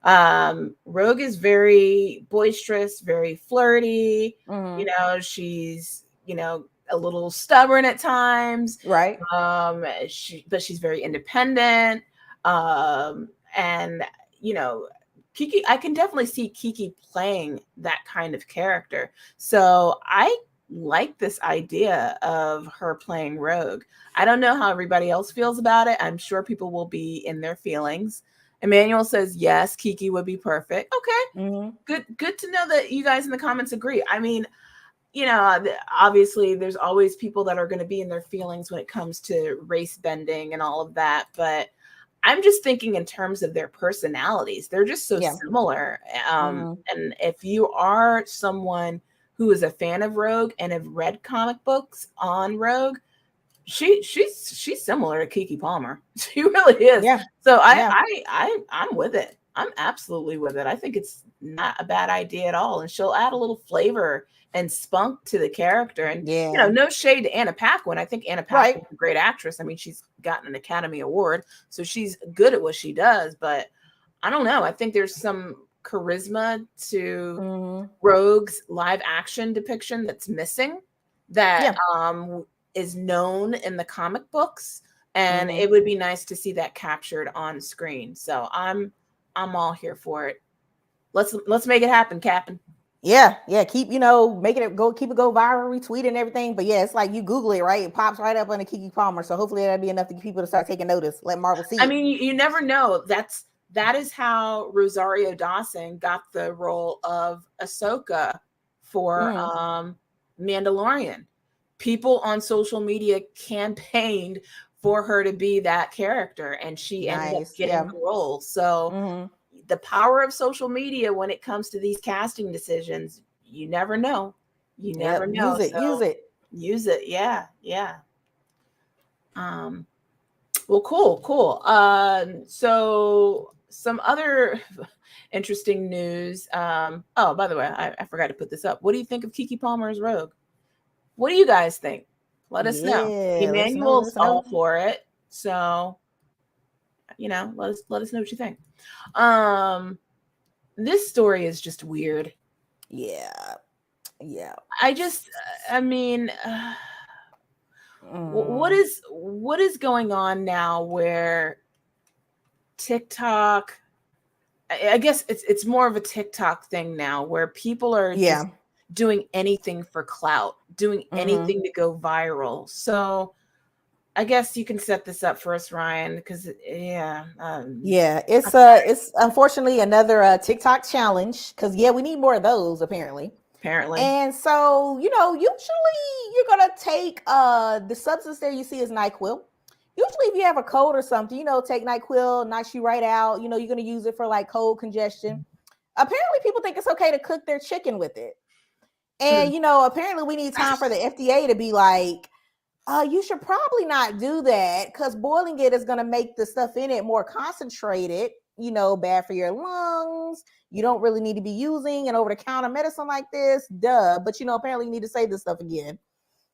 Rogue is very boisterous, very flirty. You know, she's, you know, a little stubborn at times. Right. But she's very independent. And, you know, Keke, I can definitely see Keke playing that kind of character. So I like this idea of her playing Rogue. I don't know how everybody else feels about it. I'm sure people will be in their feelings. Emmanuel says, yes, Keke would be perfect. Okay. Good to know that you guys in the comments agree. I mean, you know, obviously there's always people that are going to be in their feelings when it comes to race bending and all of that. But I'm just thinking in terms of their personalities. They're just so similar. And if you are someone who is a fan of Rogue and have read comic books on Rogue, she's similar to Keke Palmer. She really is. Yeah. So I'm with it. I'm absolutely with it. I think it's not a bad idea at all. And she'll add a little flavor and spunk to the character. And you know, no shade to Anna Paquin. I think Anna Paquin is a great actress. I mean, she's gotten an Academy Award, so she's good at what she does. But I don't know. I think there's some charisma to Rogue's live action depiction that's missing. That is known in the comic books, and it would be nice to see that captured on screen. So I'm all here for it. Let's make it happen, Captain. Yeah. Keep, you know, making it go, keep it go viral, retweet and everything. But yeah, it's like you Google it, right? It pops right up under Keke Palmer. So hopefully that'll be enough to get people to start taking notice. Let Marvel see. I mean, you never know. That is how Rosario Dawson got the role of Ahsoka for Mandalorian. People on social media campaigned for her to be that character, and she ended up getting the role. So the power of social media when it comes to these casting decisions, you never know. You never know. Use it. Yeah. Well, cool. So some other interesting news. Oh, by the way, I forgot to put this up. What do you think of Keke Palmer's Rogue? What do you guys think? Let us know. Emmanuel's all for it. So, you know, let us know what you think. This story is just weird. Yeah. I mean, what is going on now where TikTok, I guess it's more of a TikTok thing now where people are just doing anything for clout, doing anything to go viral. So I guess you can set this up for us, Ryan, because it's unfortunately another TikTok challenge because we need more of those apparently. And so, you know, usually you're gonna take the substance there you see is NyQuil. Usually if you have a cold or something, you know, take NyQuil, knocks you right out. You know, you're gonna use it for like cold congestion. Apparently people think it's okay to cook their chicken with it. And you know, apparently we need time for the FDA to be like, you should probably not do that because boiling it is going to make the stuff in it more concentrated, you know, bad for your lungs. You don't really need to be using an over-the-counter medicine like this. Duh. But, you know, apparently you need to say this stuff again.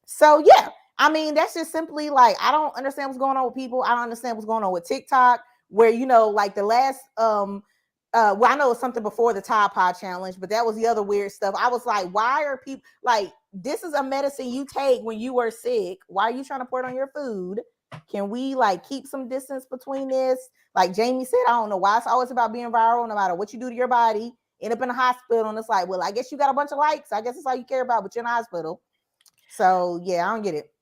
So, yeah, I mean, that's just simply like, I don't understand what's going on with people. I don't understand what's going on with TikTok where, you know, like the last, well, I know it's something before the Tide Pod challenge, but that was the other weird stuff. I was like, why are people like, this is a medicine you take when you were sick. Why are you trying to pour it on your food? Can we like keep some distance between this? Like Jamie said, I don't know why it's always about being viral, no matter what you do to your body, end up in the hospital. And it's like, well, I guess you got a bunch of likes. I guess that's all you care about, but you're in the hospital. So yeah, I don't get it.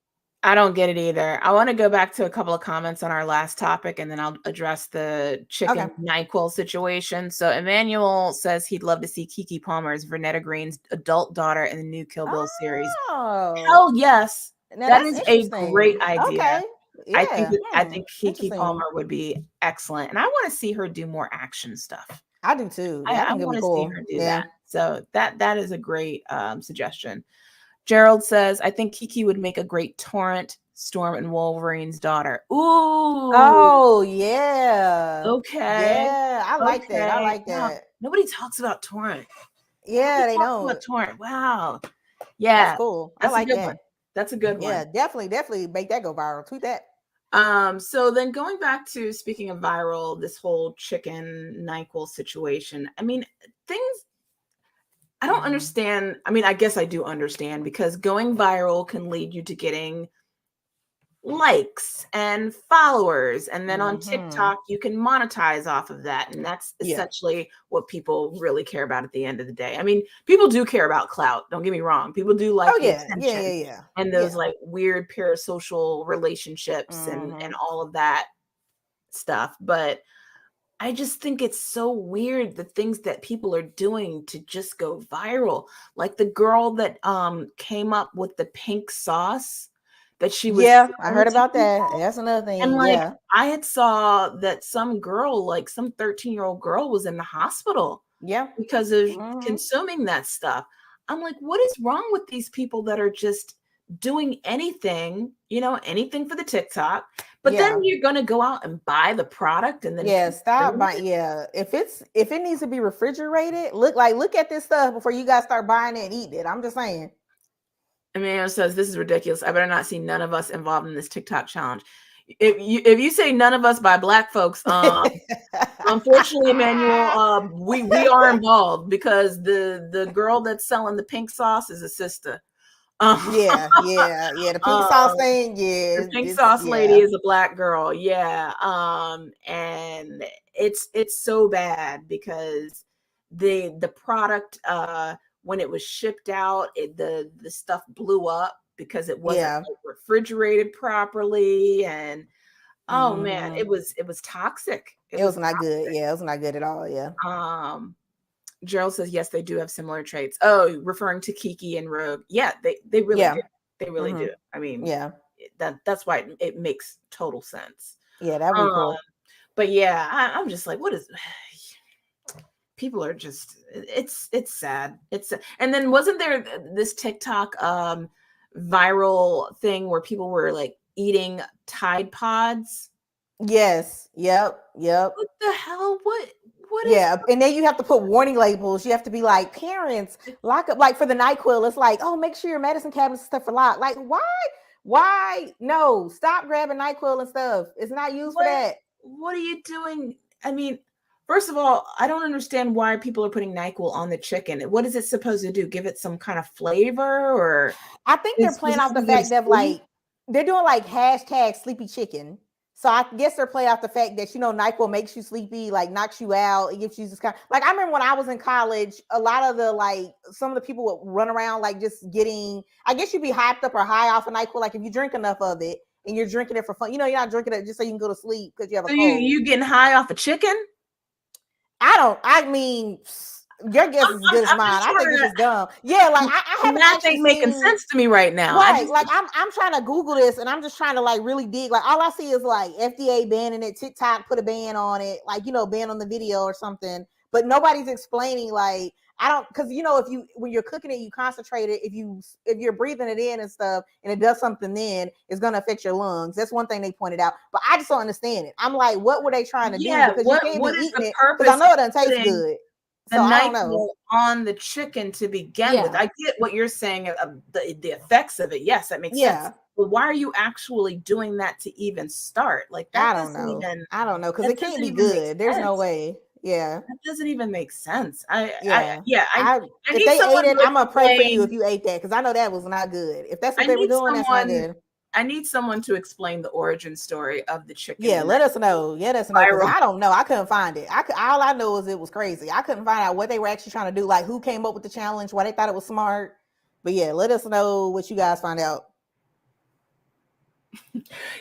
I don't get it either. I want to go back to a couple of comments on our last topic, and then I'll address the chicken NyQuil situation. So Emmanuel says he'd love to see Keke Palmer as Vernetta Green's adult daughter in the new Kill Bill series. Hell yes. Now that is a great idea. Okay. Yeah. I think Keke Palmer would be excellent. And I want to see her do more action stuff. I do too. I want to see her do that. So that is a great suggestion. Gerald says, I think Keke would make a great Torrent, Storm, and Wolverine's daughter. Ooh. Oh, yeah. Okay. Yeah, I like that. I like that. Nobody talks about torrent. Yeah, they don't. About torrent. Wow. Yeah. That's cool. I like that. That's a good one. Yeah, definitely make that go viral. Tweet that. So then going back to, speaking of viral, this whole chicken NyQuil situation. I mean, I don't understand. I mean, I guess I do understand, because going viral can lead you to getting likes and followers, and then on TikTok you can monetize off of that, and that's essentially what people really care about at the end of the day. I mean, people do care about clout, don't get me wrong. People do like attention and those like weird parasocial relationships and all of that stuff, but I just think it's so weird, the things that people are doing to just go viral. Like the girl that came up with the pink sauce that she was. Yeah, I heard about that. That's another thing. And like I had saw that some girl, like some 13-year-old girl, was in the hospital. Yeah. Because of consuming that stuff. I'm like, what is wrong with these people that are just doing anything, anything for the TikTok, but then you're gonna go out and buy the product and then stop buying. If it needs to be refrigerated, look at this stuff before you guys start buying it and eating it. I'm just saying. Emmanuel says this is ridiculous. I better not see none of us involved in this TikTok challenge. If you say none of us by Black folks, unfortunately, Emmanuel, we are involved, because the girl that's selling the pink sauce is a sister. The pink sauce thing, the pink sauce lady is a Black girl, and it's so bad, because the product, when it was shipped out, the stuff blew up because it wasn't refrigerated properly, and man, it was toxic. It was not good. Yeah, it was not good at all. Yeah. Gerald says yes, they do have similar traits. Oh, referring to Kiki and Rogue. Yeah, they really do. They really do. I mean, that's why it makes total sense. Yeah, that'd be cool. But yeah, I'm just like, what is? People are just, it's sad. And then wasn't there this TikTok viral thing where people were like eating Tide Pods? Yes. Yep. What the hell? What and then you have to put warning labels. You have to be like, parents, lock up, like for the NyQuil, it's like, oh, make sure your medicine cabinets and stuff are locked. Like, why? No, stop grabbing NyQuil and stuff. It's not used for that. What are you doing? I mean, first of all, I don't understand why people are putting NyQuil on the chicken. What is it supposed to do? Give it some kind of flavor? Or I think they're playing off the fact that like they're doing like hashtag sleepy chicken. So I guess they're playing off the fact that, NyQuil makes you sleepy, like knocks you out. It gives you this kind of, like, I remember when I was in college, a lot of the, like, some of the people would run around, like, just getting, I guess you'd be hyped up or high off of NyQuil. Like, if you drink enough of it and you're drinking it for fun, you're not drinking it just so you can go to sleep because you have a cold. You getting high off of chicken? I mean, your guess is as good as mine. I think it's just dumb. Yeah, like I haven't. That ain't making sense to me right now. Right, like I'm trying to Google this, and I'm just trying to like really dig. Like all I see is like FDA banning it, TikTok put a ban on it, like ban on the video or something. But nobody's explaining like because if when you're cooking it, you concentrate it. If you're breathing it in and stuff, and it does something, then it's gonna affect your lungs. That's one thing they pointed out. But I just don't understand it. I'm like, what were they trying to do? Because you can't be eating it. Because I know it doesn't taste good. So I don't know. On the chicken to begin with. I get what you're saying, the effects of it. Yes, that makes sense. But why are you actually doing that to even start? Like that I don't know, because it can't be good. There's no way. Yeah, that doesn't even make sense. If they ate it, I'm gonna pray for you if you ate that, because I know that was not good. If that's what they were doing, that's not good. I need someone to explain the origin story of the chicken. Yeah, let us know. Yeah, that's no. I don't know. I couldn't find it. All I know is it was crazy. I couldn't find out what they were actually trying to do. Like who came up with the challenge, why they thought it was smart. But yeah, let us know what you guys find out.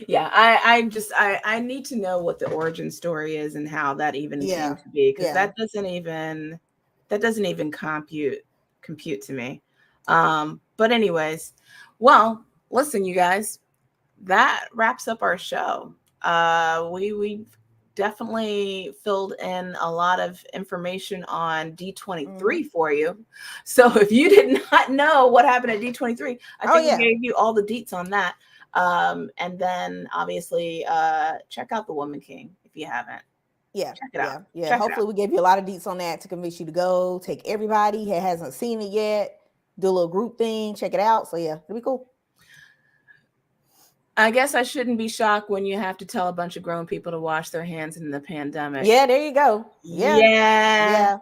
Yeah, I need to know what the origin story is and how that even came to be, because that doesn't even compute to me. But anyways, well. Listen, you guys, that wraps up our show. We definitely filled in a lot of information on D23 for you. So if you did not know what happened at D23, I think we gave you all the deets on that. And then obviously check out The Woman King if you haven't. Yeah, check it out. Yeah. Hopefully we gave you a lot of deets on that to convince you to go. Take everybody who hasn't seen it yet. Do a little group thing. Check it out. So yeah, it'll be cool. I guess I shouldn't be shocked when you have to tell a bunch of grown people to wash their hands in the pandemic. Yeah, there you go. Yeah.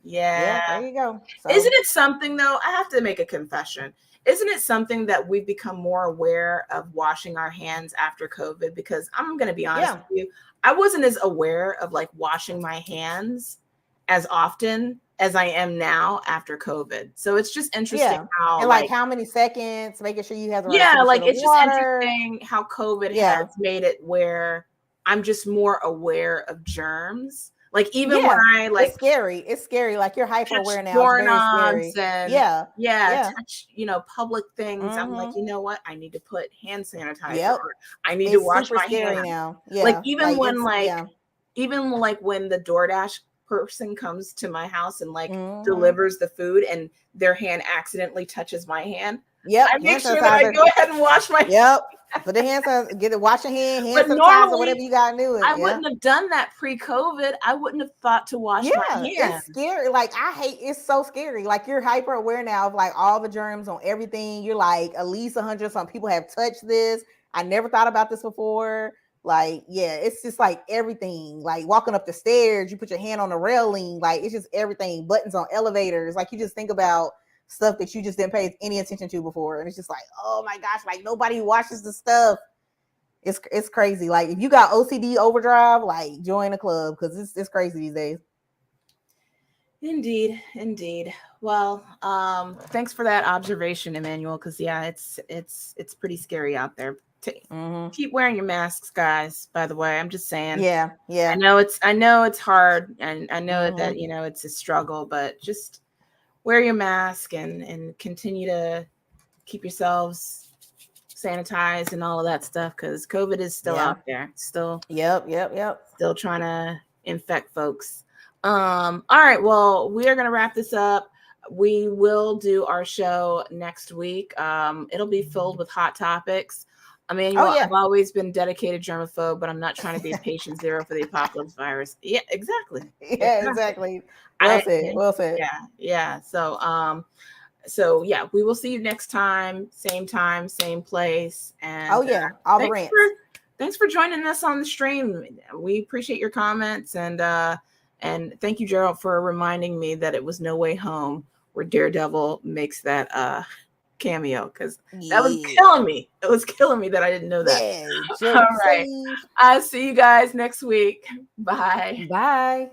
There you go. So. Isn't it something though? I have to make a confession. Isn't it something that we've become more aware of washing our hands after COVID? Because I'm going to be honest with you, I wasn't as aware of like washing my hands as often as I am now after COVID. So it's just interesting how and like how many seconds, making sure you have the right it's just water. interesting how COVID has made it where I'm just more aware of germs. Like even when I like it's scary. Like you're hyper aware now. Doorknobs and touch, public things. Mm-hmm. I'm like, you know what? I need to put hand sanitizer. Yep. I need to wash my hands now. Yeah. Like even when when the DoorDash person comes to my house and like delivers the food and their hand accidentally touches my hand. Yep. I make sure that I go ahead and wash my hands. Put the hand sanitizer, get it, wash your hand sanitizer, or whatever you gotta do. I wouldn't have done that pre-COVID. I wouldn't have thought to wash my hands. It's scary. Like it's so scary. Like you're hyper aware now of like all the germs on everything. You're like at least 100. Some people have touched this. I never thought about this before. Like, it's just like everything. Like walking up the stairs, you put your hand on the railing. Like it's just everything. Buttons on elevators. Like you just think about stuff that you just didn't pay any attention to before, and it's just like, oh my gosh, like nobody washes the stuff. It's crazy. Like if you got OCD overdrive, like join the club because it's crazy these days. Indeed. Well, thanks for that observation, Emmanuel. Because it's pretty scary out there. Keep wearing your masks, guys. By the way, I'm just saying. Yeah. I know it's hard, and I know that it's a struggle, but just wear your mask and continue to keep yourselves sanitized and all of that stuff because COVID is still out there. Still. Yep. Still trying to infect folks. All right. Well, we are going to wrap this up. We will do our show next week. It'll be filled with hot topics. Emmanuel, I've always been dedicated germaphobe, but I'm not trying to be patient zero for the apocalypse virus. Yeah, exactly. Exactly. Well said. Yeah. So we will see you next time, same place. And all the rants. Thanks for joining us on the stream. We appreciate your comments and thank you, Gerald, for reminding me that it was No Way Home where Daredevil makes that cameo because that was killing me. It was killing me that I didn't know that. All right. I'll see you guys next week. Bye.